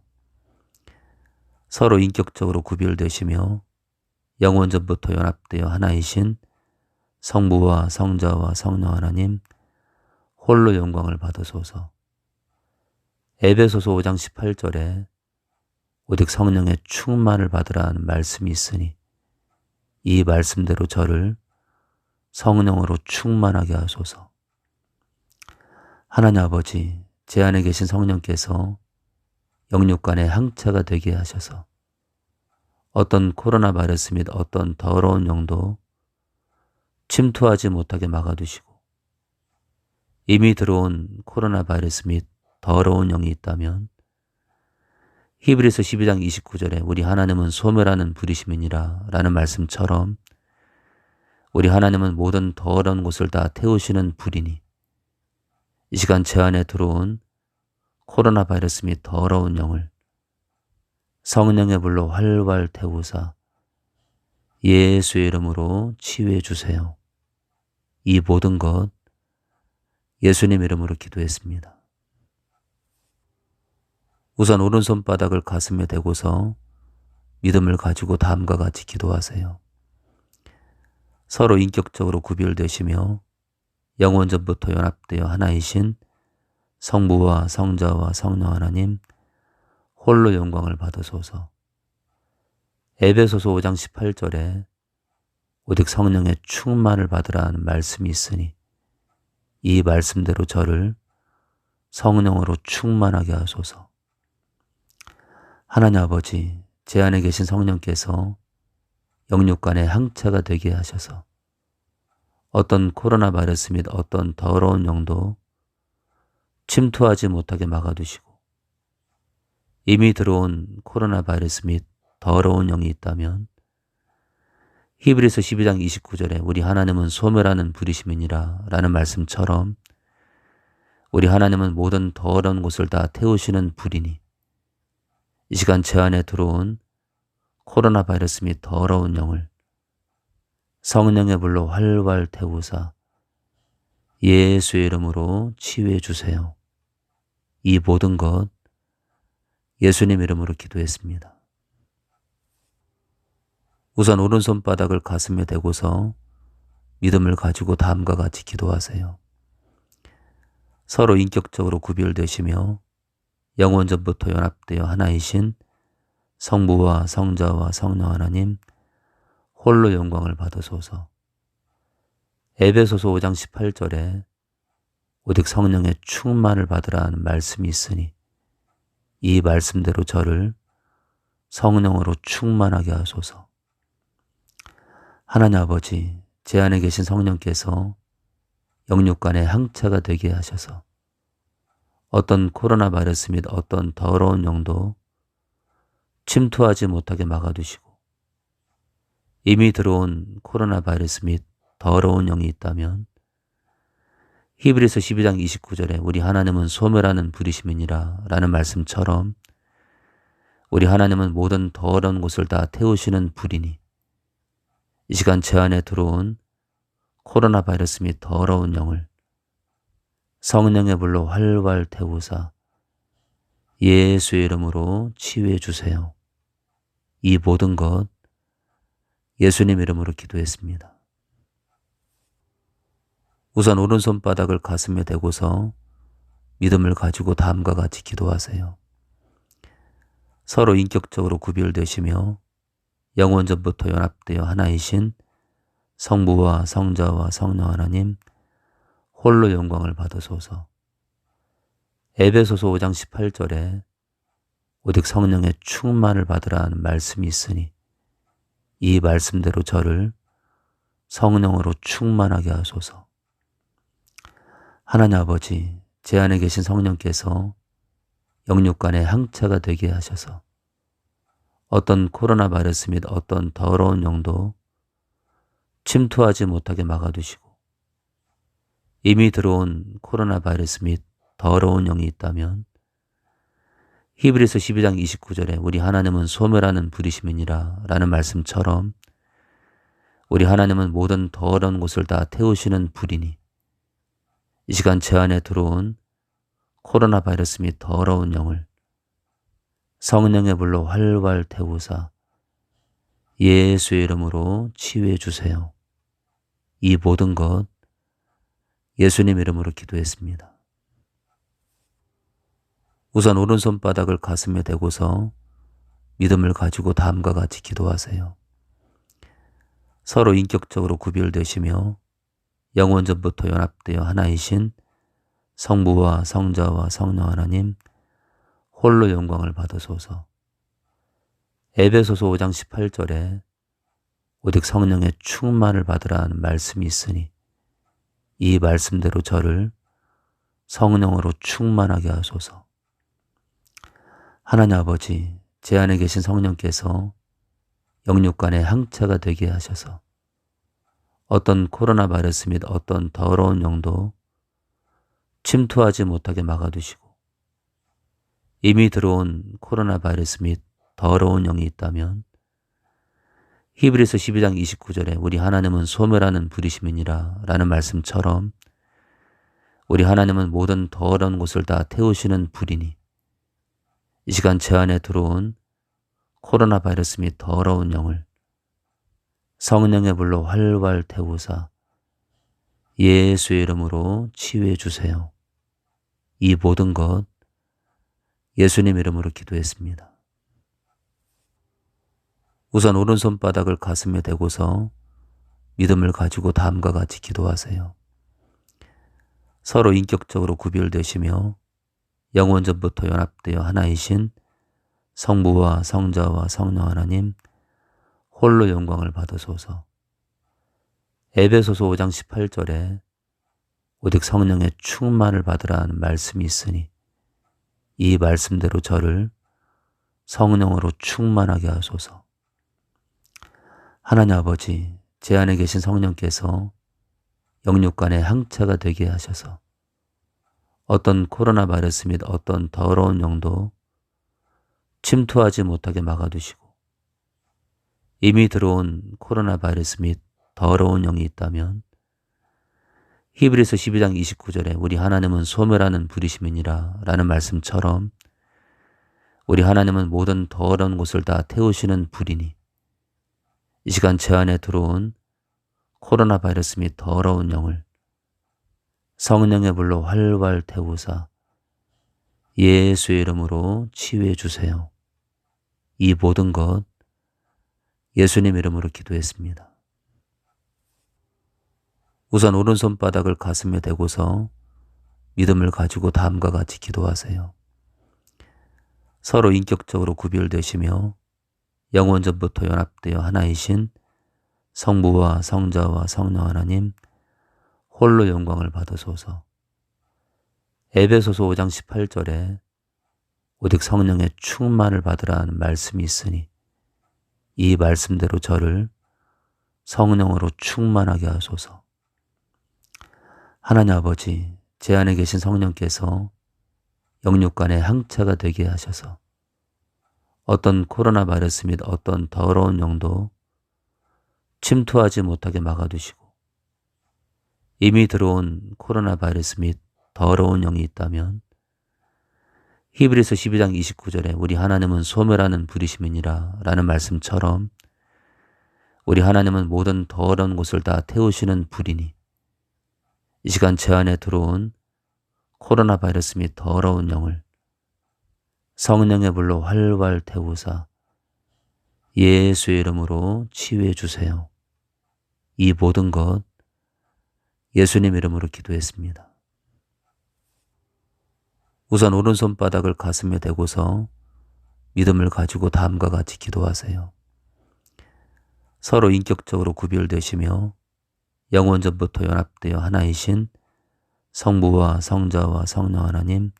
서로 인격적으로 구별되시며 영원전부터 연합되어 하나이신 성부와 성자와 성령 하나님 홀로 영광을 받으소서. 에베소서 5장 18절에 오직 성령의 충만을 받으라는 말씀이 있으니 이 말씀대로 저를 성령으로 충만하게 하소서. 하나님 아버지, 제 안에 계신 성령께서 영육간의 항체가 되게 하셔서 어떤 코로나 바이러스 및 어떤 더러운 영도 침투하지 못하게 막아두시고 이미 들어온 코로나 바이러스 및 더러운 영이 있다면 히브리서 12장 29절에 우리 하나님은 소멸하는 불이심이니라 라는 말씀처럼 우리 하나님은 모든 더러운 곳을 다 태우시는 불이니 이 시간 제 안에 들어온 코로나 바이러스 및 더러운 영을 성령의 불로 활활 태우사 예수의 이름으로 치유해 주세요. 이 모든 것 예수님 이름으로 기도했습니다. 우선 오른손바닥을 가슴에 대고서 믿음을 가지고 다음과 같이 기도하세요. 서로 인격적으로 구별되시며 영원전부터 연합되어 하나이신 성부와 성자와 성령 하나님 홀로 영광을 받으소서. 에베소서 5장 18절에 오직 성령의 충만을 받으라는 말씀이 있으니 이 말씀대로 저를 성령으로 충만하게 하소서. 하나님 아버지, 제 안에 계신 성령께서 영육간의 항체가 되게 하셔서 어떤 코로나 바이러스 및 어떤 더러운 영도 침투하지 못하게 막아두시고 이미 들어온 코로나 바이러스 및 더러운 영이 있다면 히브리서 12장 29절에 우리 하나님은 소멸하는 불이심이니라 라는 말씀처럼 우리 하나님은 모든 더러운 곳을 다 태우시는 불이니 이 시간 제 안에 들어온 코로나 바이러스 및 더러운 영을 성령의 불로 활활 태우사 예수의 이름으로 치유해 주세요. 이 모든 것 예수님 이름으로 기도했습니다. 우선 오른손바닥을 가슴에 대고서 믿음을 가지고 다음과 같이 기도하세요. 서로 인격적으로 구별되시며 영원전부터 연합되어 하나이신 성부와 성자와 성령 하나님 홀로 영광을 받으소서. 에베소서 5장 18절에 오직 성령의 충만을 받으라는 말씀이 있으니 이 말씀대로 저를 성령으로 충만하게 하소서. 하나님 아버지, 제 안에 계신 성령께서 영육간의 항체가 되게 하셔서 어떤 코로나 바이러스 및 어떤 더러운 영도 침투하지 못하게 막아두시고, 이미 들어온 코로나 바이러스 및 더러운 영이 있다면 히브리서 12장 29절에 우리 하나님은 소멸하는 불이심이니라 라는 말씀처럼 우리 하나님은 모든 더러운 곳을 다 태우시는 불이니, 이 시간 제 안에 들어온 코로나 바이러스 및 더러운 영을 성령의 불로 활활 태우사 예수의 이름으로 치유해 주세요. 이 모든 것 예수님 이름으로 기도했습니다. 우선 오른손바닥을 가슴에 대고서 믿음을 가지고 다음과 같이 기도하세요. 서로 인격적으로 구별되시며 영원전부터 연합되어 하나이신 성부와 성자와 성령 하나님 홀로 영광을 받으소서. 에베소서 5장 18절에 오직 성령의 충만을 받으라는 말씀이 있으니 이 말씀대로 저를 성령으로 충만하게 하소서. 하나님 아버지, 제 안에 계신 성령께서 영육간의 항체가 되게 하셔서 어떤 코로나 바이러스 및 어떤 더러운 영도 침투하지 못하게 막아두시고, 이미 들어온 코로나 바이러스 및 더러운 영이 있다면 히브리서 12장 29절에 우리 하나님은 소멸하는 불이심이니라 라는 말씀처럼 우리 하나님은 모든 더러운 곳을 다 태우시는 불이니, 이 시간 제 안에 들어온 코로나 바이러스 및 더러운 영을 성령의 불로 활활 태우사 예수의 이름으로 치유해 주세요. 이 모든 것 예수님 이름으로 기도했습니다. 우선 오른손바닥을 가슴에 대고서 믿음을 가지고 다음과 같이 기도하세요. 서로 인격적으로 구별되시며 영원전부터 연합되어 하나이신 성부와 성자와 성령 하나님 홀로 영광을 받으소서. 에베소서 5장 18절에 오직 성령의 충만을 받으라는 말씀이 있으니 이 말씀대로 저를 성령으로 충만하게 하소서. 하나님 아버지, 제 안에 계신 성령께서 영육간의 항체가 되게 하셔서 어떤 코로나 바이러스 및 어떤 더러운 영도 침투하지 못하게 막아두시고, 이미 들어온 코로나 바이러스 및 더러운 영이 있다면 히브리서 12장 29절에 우리 하나님은 소멸하는 불이심이니라 라는 말씀처럼 우리 하나님은 모든 더러운 곳을 다 태우시는 불이니, 이 시간 제 안에 들어온 코로나 바이러스 및 더러운 영을 성령의 불로 활활 태우사 예수의 이름으로 치유해 주세요. 이 모든 것 예수님 이름으로 기도했습니다. 우선 오른손바닥을 가슴에 대고서 믿음을 가지고 다음과 같이 기도하세요. 서로 인격적으로 구별되시며 영원전부터 연합되어 하나이신 성부와 성자와 성령 하나님 홀로 영광을 받으소서. 에베소서 5장 18절에 오직 성령의 충만을 받으라는 말씀이 있으니 이 말씀대로 저를 성령으로 충만하게 하소서. 하나님 아버지, 제 안에 계신 성령께서 영육간의 항체가 되게 하셔서 어떤 코로나 바이러스 및 어떤 더러운 영도 침투하지 못하게 막아두시고, 이미 들어온 코로나 바이러스 및 더러운 영이 있다면 히브리서 12장 29절에 우리 하나님은 소멸하는 불이심이니라 라는 말씀처럼 우리 하나님은 모든 더러운 곳을 다 태우시는 불이니, 이 시간 제 안에 들어온 코로나 바이러스 및 더러운 영을 성령의 불로 활활 태우사 예수의 이름으로 치유해 주세요. 이 모든 것 예수님 이름으로 기도했습니다. 우선 오른손바닥을 가슴에 대고서 믿음을 가지고 다음과 같이 기도하세요. 서로 인격적으로 구별되시며 영원전부터 연합되어 하나이신 성부와 성자와 성령 하나님 홀로 영광을 받으소서. 에베소서 5장 18절에 오직 성령의 충만을 받으라는 말씀이 있으니 이 말씀대로 저를 성령으로 충만하게 하소서. 하나님 아버지, 제 안에 계신 성령께서 영육간의 항체가 되게 하셔서 어떤 코로나 바이러스 및 어떤 더러운 영도 침투하지 못하게 막아두시고, 이미 들어온 코로나 바이러스 및 더러운 영이 있다면 히브리서 12장 29절에 우리 하나님은 소멸하는 불이심이니라 라는 말씀처럼 우리 하나님은 모든 더러운 곳을 다 태우시는 불이니 이 시간 제 안에 들어온 코로나 바이러스 및 더러운 영을 성령의 불로 활활 태우사 예수의 이름으로 치유해 주세요. 이 모든 것 예수님 이름으로 기도했습니다. 우선 오른손바닥을 가슴에 대고서 믿음을 가지고 다음과 같이 기도하세요. 서로 인격적으로 구별되시며 영원전부터 연합되어 하나이신 성부와 성자와 성령 하나님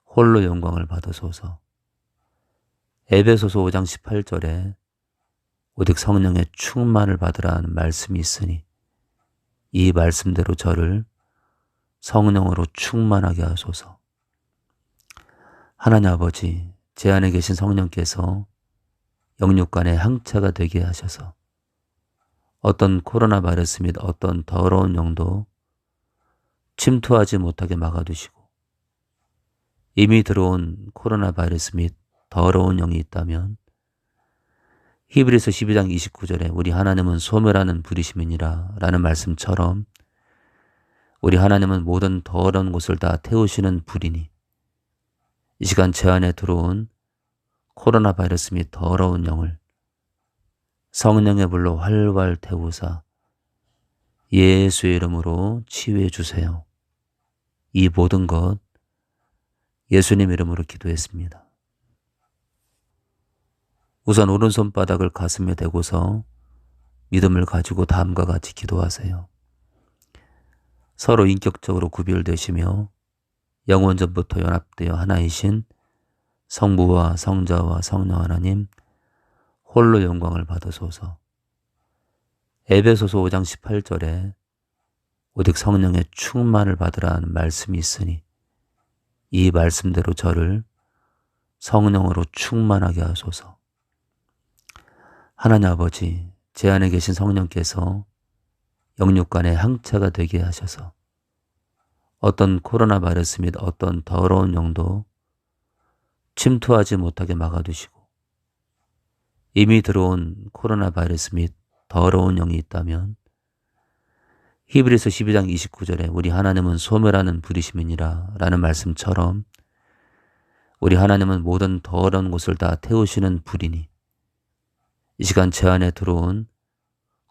홀로 영광을 받으소서. 에베소서 5장 18절에 오직 성령의 충만을 받으라는 말씀이 있으니 이 말씀대로 저를 성령으로 충만하게 하소서. 하나님 아버지, 제 안에 계신 성령께서 영육간의 항체가 되게 하셔서 어떤 코로나 바이러스 및 어떤 더러운 영도 침투하지 못하게 막아두시고, 이미 들어온 코로나 바이러스 및 더러운 영이 있다면 히브리서 12장 29절에 우리 하나님은 소멸하는 불이심이니라 라는 말씀처럼 우리 하나님은 모든 더러운 곳을 다 태우시는 불이니 이 시간 제 안에 들어온 코로나 바이러스 및 더러운 영을 성령의 불로 활활 태우사 예수의 이름으로 치유해 주세요. 이 모든 것 예수님 이름으로 기도했습니다. 우선 오른손바닥을 가슴에 대고서 믿음을 가지고 다음과 같이 기도하세요. 서로 인격적으로 구별되시며 영원전부터 연합되어 하나이신 성부와 성자와 성령 하나님 홀로 영광을 받으소서. 에베소서 5장 18절에 오직 성령의 충만을 받으라는 말씀이 있으니 이 말씀대로 저를 성령으로 충만하게 하소서. 하나님 아버지, 제 안에 계신 성령께서 영육간의 항체가 되게 하셔서 어떤 코로나 바이러스 및 어떤 더러운 영도 침투하지 못하게 막아두시고, 이미 들어온 코로나 바이러스 및 더러운 영이 있다면 히브리서 12장 29절에 우리 하나님은 소멸하는 불이심이니라 라는 말씀처럼 우리 하나님은 모든 더러운 곳을 다 태우시는 불이니 이 시간 제 안에 들어온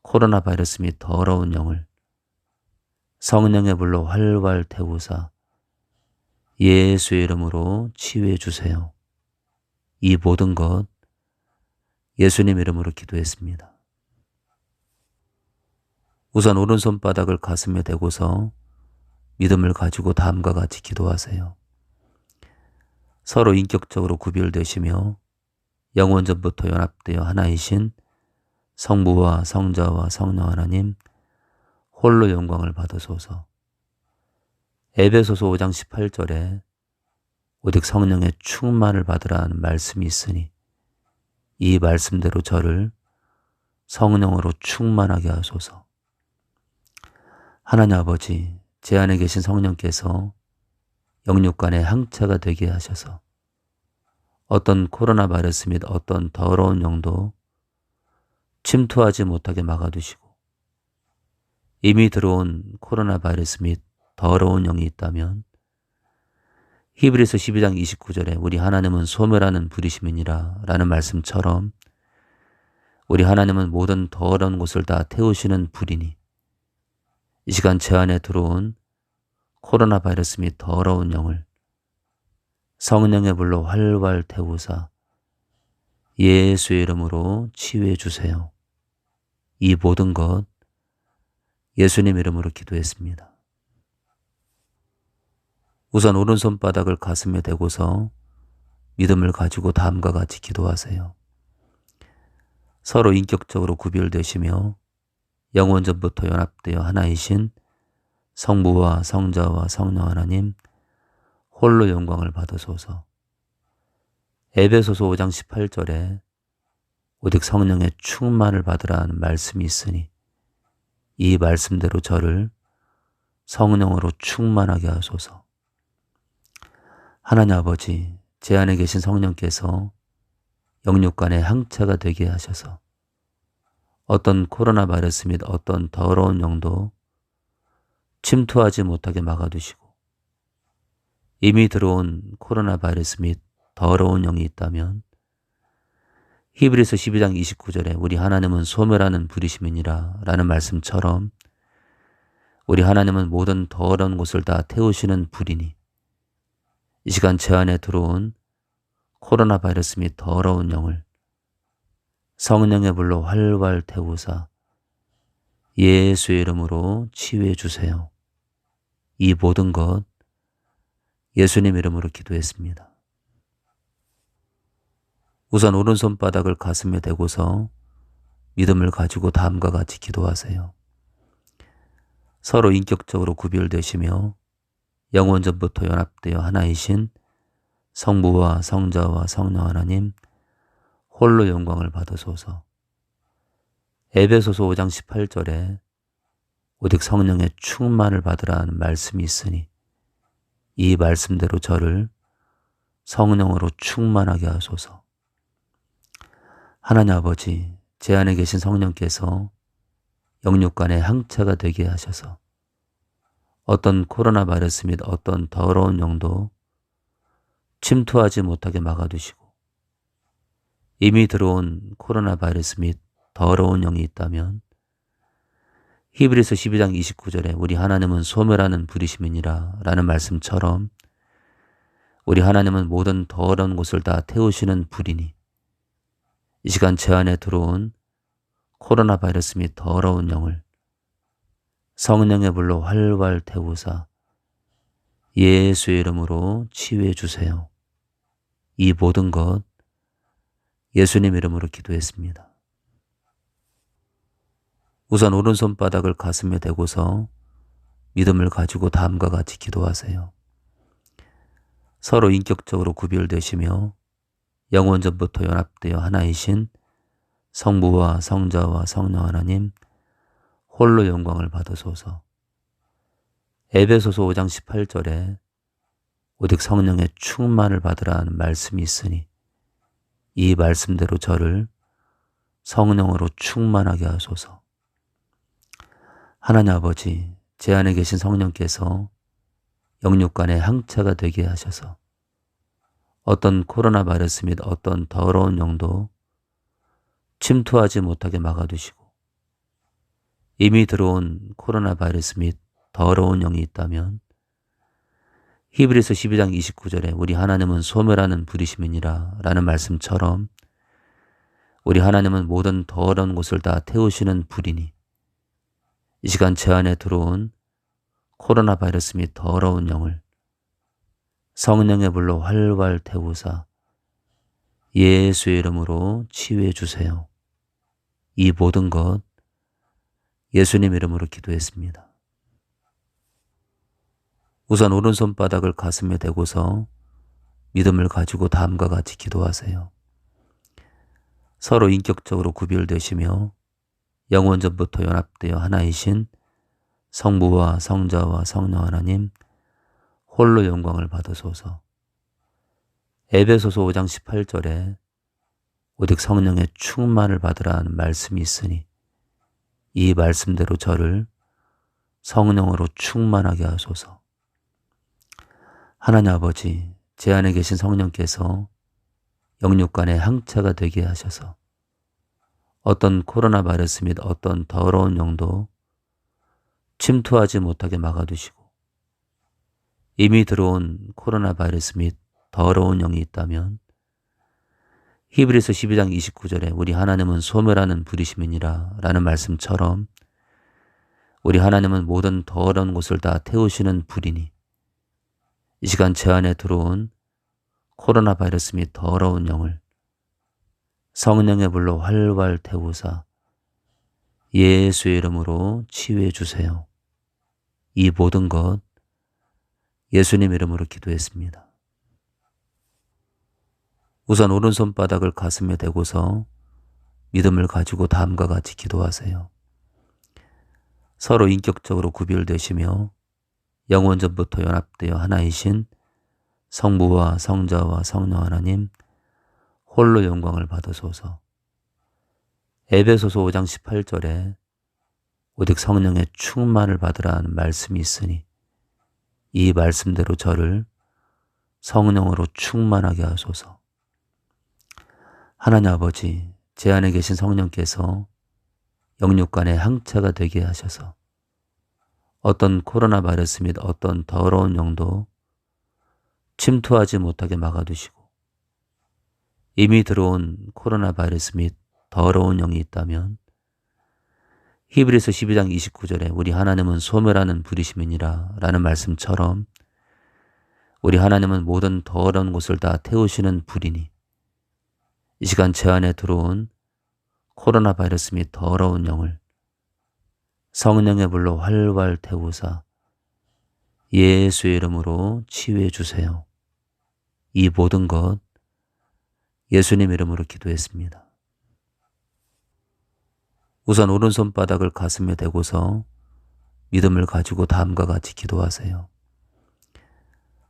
코로나 바이러스 및 더러운 영을 성령의 불로 활활 태우사 예수의 이름으로 치유해 주세요. 이 모든 것 예수님 이름으로 기도했습니다. 우선 오른손바닥을 가슴에 대고서 믿음을 가지고 다음과 같이 기도하세요. 서로 인격적으로 구별되시며 영원전부터 연합되어 하나이신 성부와 성자와 성령 하나님 홀로 영광을 받으소서. 에베소서 5장 18절에 오직 성령의 충만을 받으라는 말씀이 있으니 이 말씀대로 저를 성령으로 충만하게 하소서. 하나님 아버지, 제 안에 계신 성령께서 영육간의 항체가 되게 하셔서 어떤 코로나 바이러스 및 어떤 더러운 영도 침투하지 못하게 막아두시고, 이미 들어온 코로나 바이러스 및 더러운 영이 있다면 히브리서 12장 29절에 우리 하나님은 소멸하는 불이심이니라 라는 말씀처럼 우리 하나님은 모든 더러운 곳을 다 태우시는 불이니 이 시간 제 안에 들어온 코로나 바이러스 및 더러운 영을 성령의 불로 활활 태우사 예수의 이름으로 치유해 주세요. 이 모든 것 예수님 이름으로 기도했습니다. 우선 오른손바닥을 가슴에 대고서 믿음을 가지고 다음과 같이 기도하세요. 서로 인격적으로 구별되시며 영원전부터 연합되어 하나이신 성부와 성자와 성령 하나님 홀로 영광을 받으소서. 에베소서 5장 18절에 오직 성령의 충만을 받으라는 말씀이 있으니 이 말씀대로 저를 성령으로 충만하게 하소서. 하나님 아버지, 제 안에 계신 성령께서 영육간의 항체가 되게 하셔서 어떤 코로나 바이러스 및 어떤 더러운 영도 침투하지 못하게 막아두시고 이미 들어온 코로나 바이러스 및 더러운 영이 있다면 히브리서 12장 29절에 우리 하나님은 소멸하는 불이심이니라 라는 말씀처럼 우리 하나님은 모든 더러운 곳을 다 태우시는 불이니 이 시간 제 안에 들어온 코로나 바이러스 및 더러운 영을 성령의 불로 활활 태우사 예수의 이름으로 치유해 주세요. 이 모든 것 예수님 이름으로 기도했습니다. 우선 오른손바닥을 가슴에 대고서 믿음을 가지고 다음과 같이 기도하세요. 서로 인격적으로 구별되시며 영원전부터 연합되어 하나이신 성부와 성자와 성령 하나님 홀로 영광을 받으소서. 에베소서 5장 18절에 오직 성령의 충만을 받으라는 말씀이 있으니 이 말씀대로 저를 성령으로 충만하게 하소서. 하나님 아버지, 제 안에 계신 성령께서 영육간의 항체가 되게 하셔서 어떤 코로나 바이러스 및 어떤 더러운 영도 침투하지 못하게 막아두시고 이미 들어온 코로나 바이러스 및 더러운 영이 있다면 히브리서 12장 29절에 우리 하나님은 소멸하는 불이심이니라 라는 말씀처럼 우리 하나님은 모든 더러운 곳을 다 태우시는 불이니 이 시간 제 안에 들어온 코로나 바이러스 및 더러운 영을 성령의 불로 활활 태우사 예수의 이름으로 치유해 주세요. 이 모든 것 예수님 이름으로 기도했습니다. 우선 오른손바닥을 가슴에 대고서 믿음을 가지고 다음과 같이 기도하세요. 서로 인격적으로 구별되시며 영원전부터 연합되어 하나이신 성부와 성자와 성령 하나님 홀로 영광을 받으소서. 에베소서 5장 18절에 오직 성령의 충만을 받으라는 말씀이 있으니 이 말씀대로 저를 성령으로 충만하게 하소서. 하나님 아버지, 제 안에 계신 성령께서 영육간의 항체가 되게 하셔서 어떤 코로나 바이러스 및 어떤 더러운 영도 침투하지 못하게 막아두시고 이미 들어온 코로나 바이러스 및 더러운 영이 있다면 히브리서 12장 29절에 우리 하나님은 소멸하는 불이심이니라 라는 말씀처럼 우리 하나님은 모든 더러운 곳을 다 태우시는 불이니 이 시간 제 안에 들어온 코로나 바이러스 및 더러운 영을 성령의 불로 활활 태우사 예수의 이름으로 치유해 주세요. 이 모든 것 예수님 이름으로 기도했습니다. 우선 오른손바닥을 가슴에 대고서 믿음을 가지고 다음과 같이 기도하세요. 서로 인격적으로 구별되시며 영원전부터 연합되어 하나이신 성부와 성자와 성령 하나님 홀로 영광을 받으소서. 에베소서 5장 18절에 오직 성령의 충만을 받으라는 말씀이 있으니 이 말씀대로 저를 성령으로 충만하게 하소서. 하나님 아버지, 제 안에 계신 성령께서 영육간의 항체가 되게 하셔서 어떤 코로나 바이러스 및 어떤 더러운 영도 침투하지 못하게 막아두시고 이미 들어온 코로나 바이러스 및 더러운 영이 있다면 히브리서 12장 29절에 우리 하나님은 소멸하는 불이심이니라 라는 말씀처럼 우리 하나님은 모든 더러운 곳을 다 태우시는 불이니 이 시간 제 안에 들어온 코로나 바이러스 및 더러운 영을 성령의 불로 활활 태우사 예수의 이름으로 치유해 주세요. 이 모든 것 예수님 이름으로 기도했습니다. 우선 오른손바닥을 가슴에 대고서 믿음을 가지고 다음과 같이 기도하세요. 서로 인격적으로 구별되시며 영원전부터 연합되어 하나이신 성부와 성자와 성령 하나님 홀로 영광을 받으소서. 에베소서 5장 18절에 오직 성령의 충만을 받으라는 말씀이 있으니 이 말씀대로 저를 성령으로 충만하게 하소서. 하나님 아버지, 제 안에 계신 성령께서 영육간의 항체가 되게 하셔서 어떤 코로나 바이러스 및 어떤 더러운 영도 침투하지 못하게 막아두시고 이미 들어온 코로나 바이러스 및 더러운 영이 있다면 히브리서 12장 29절에 우리 하나님은 소멸하는 불이심이니라 라는 말씀처럼 우리 하나님은 모든 더러운 곳을 다 태우시는 불이니 이 시간 제 안에 들어온 코로나 바이러스 및 더러운 영을 성령의 불로 활활 태우사 예수의 이름으로 치유해 주세요. 이 모든 것 예수님 이름으로 기도했습니다. 우선 오른손바닥을 가슴에 대고서 믿음을 가지고 다음과 같이 기도하세요.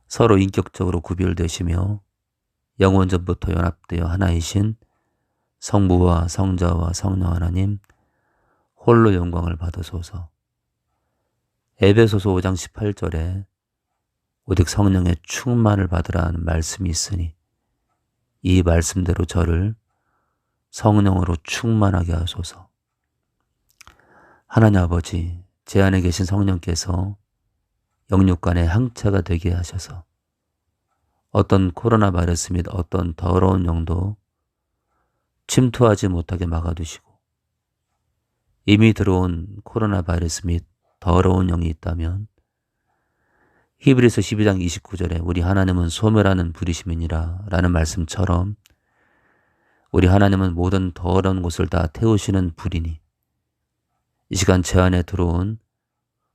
서로 인격적으로 구별되시며 영원전부터 연합되어 하나이신 성부와 성자와 성령 하나님 홀로 영광을 받으소서. 에베소서 5장 18절에 오직 성령의 충만을 받으라는 말씀이 있으니 이 말씀대로 저를 성령으로 충만하게 하소서. 하나님 아버지, 제 안에 계신 성령께서 영육간의 항체가 되게 하셔서 어떤 코로나 바이러스 및 어떤 더러운 영도 침투하지 못하게 막아두시고 이미 들어온 코로나 바이러스 및 더러운 영이 있다면 히브리서 12장 29절에 우리 하나님은 소멸하는 불이심이니라 라는 말씀처럼 우리 하나님은 모든 더러운 곳을 다 태우시는 불이니 이 시간 제 안에 들어온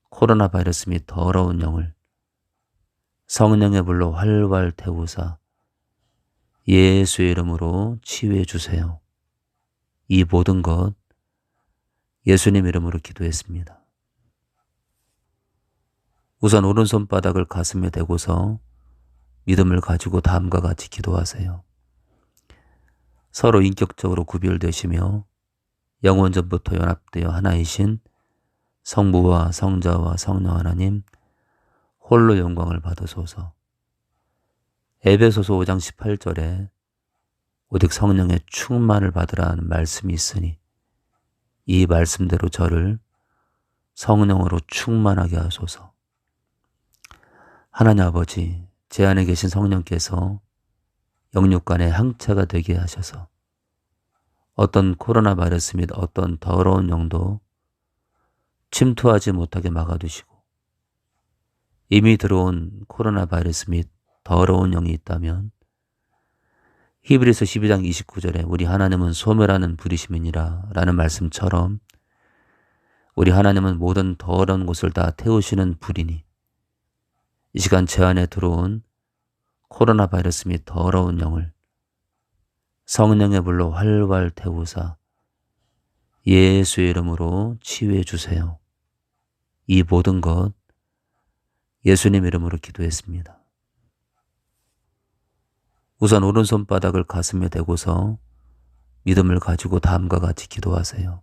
코로나 바이러스 및 더러운 영을 성령의 불로 활활 태우사 예수의 이름으로 치유해 주세요. 이 모든 것 예수님 이름으로 기도했습니다. 우선 오른손바닥을 가슴에 대고서 믿음을 가지고 다음과 같이 기도하세요. 서로 인격적으로 구별되시며 영원전부터 연합되어 하나이신 성부와 성자와 성령 하나님 홀로 영광을 받으소서. 에베소서 5장 18절에 오직 성령의 충만을 받으라는 말씀이 있으니 이 말씀대로 저를 성령으로 충만하게 하소서. 하나님 아버지, 제 안에 계신 성령께서 영육간의 항체가 되게 하셔서 어떤 코로나 바이러스 및 어떤 더러운 영도 침투하지 못하게 막아두시고 이미 들어온 코로나 바이러스 및 더러운 영이 있다면 히브리서 12장 29절에 우리 하나님은 소멸하는 불이심이니라 라는 말씀처럼 우리 하나님은 모든 더러운 곳을 다 태우시는 불이니 이 시간 제 안에 들어온 코로나 바이러스 및 더러운 영을 성령의 불로 활활 태우사 예수의 이름으로 치유해 주세요. 이 모든 것 예수님 이름으로 기도했습니다. 우선 오른손바닥을 가슴에 대고서 믿음을 가지고 다음과 같이 기도하세요.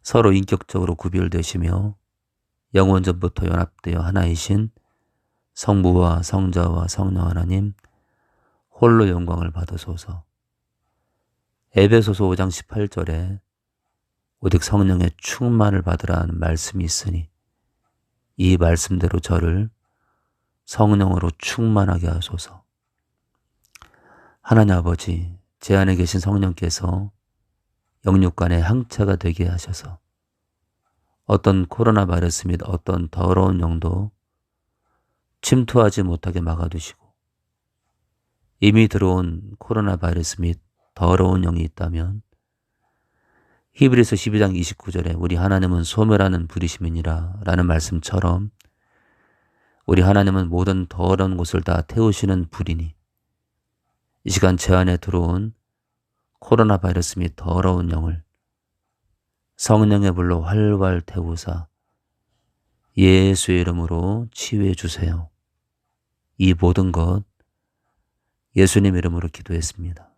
서로 인격적으로 구별되시며 영원전부터 연합되어 하나이신 성부와 성자와 성령 하나님 홀로 영광을 받으소서. 에베소서 5장 18절에 오직 성령의 충만을 받으라는 말씀이 있으니 이 말씀대로 저를 성령으로 충만하게 하소서. 하나님 아버지, 제 안에 계신 성령께서 영육간의 항체가 되게 하셔서 어떤 코로나 바이러스 및 어떤 더러운 영도 침투하지 못하게 막아두시고, 이미 들어온 코로나 바이러스 및 더러운 영이 있다면 히브리서 12장 29절에 우리 하나님은 소멸하는 불이심이니라 라는 말씀처럼 우리 하나님은 모든 더러운 곳을 다 태우시는 불이니, 이 시간 제 안에 들어온 코로나 바이러스 및 더러운 영을 성령의 불로 활활 태우사 예수의 이름으로 치유해 주세요. 이 모든 것 예수님 이름으로 기도했습니다.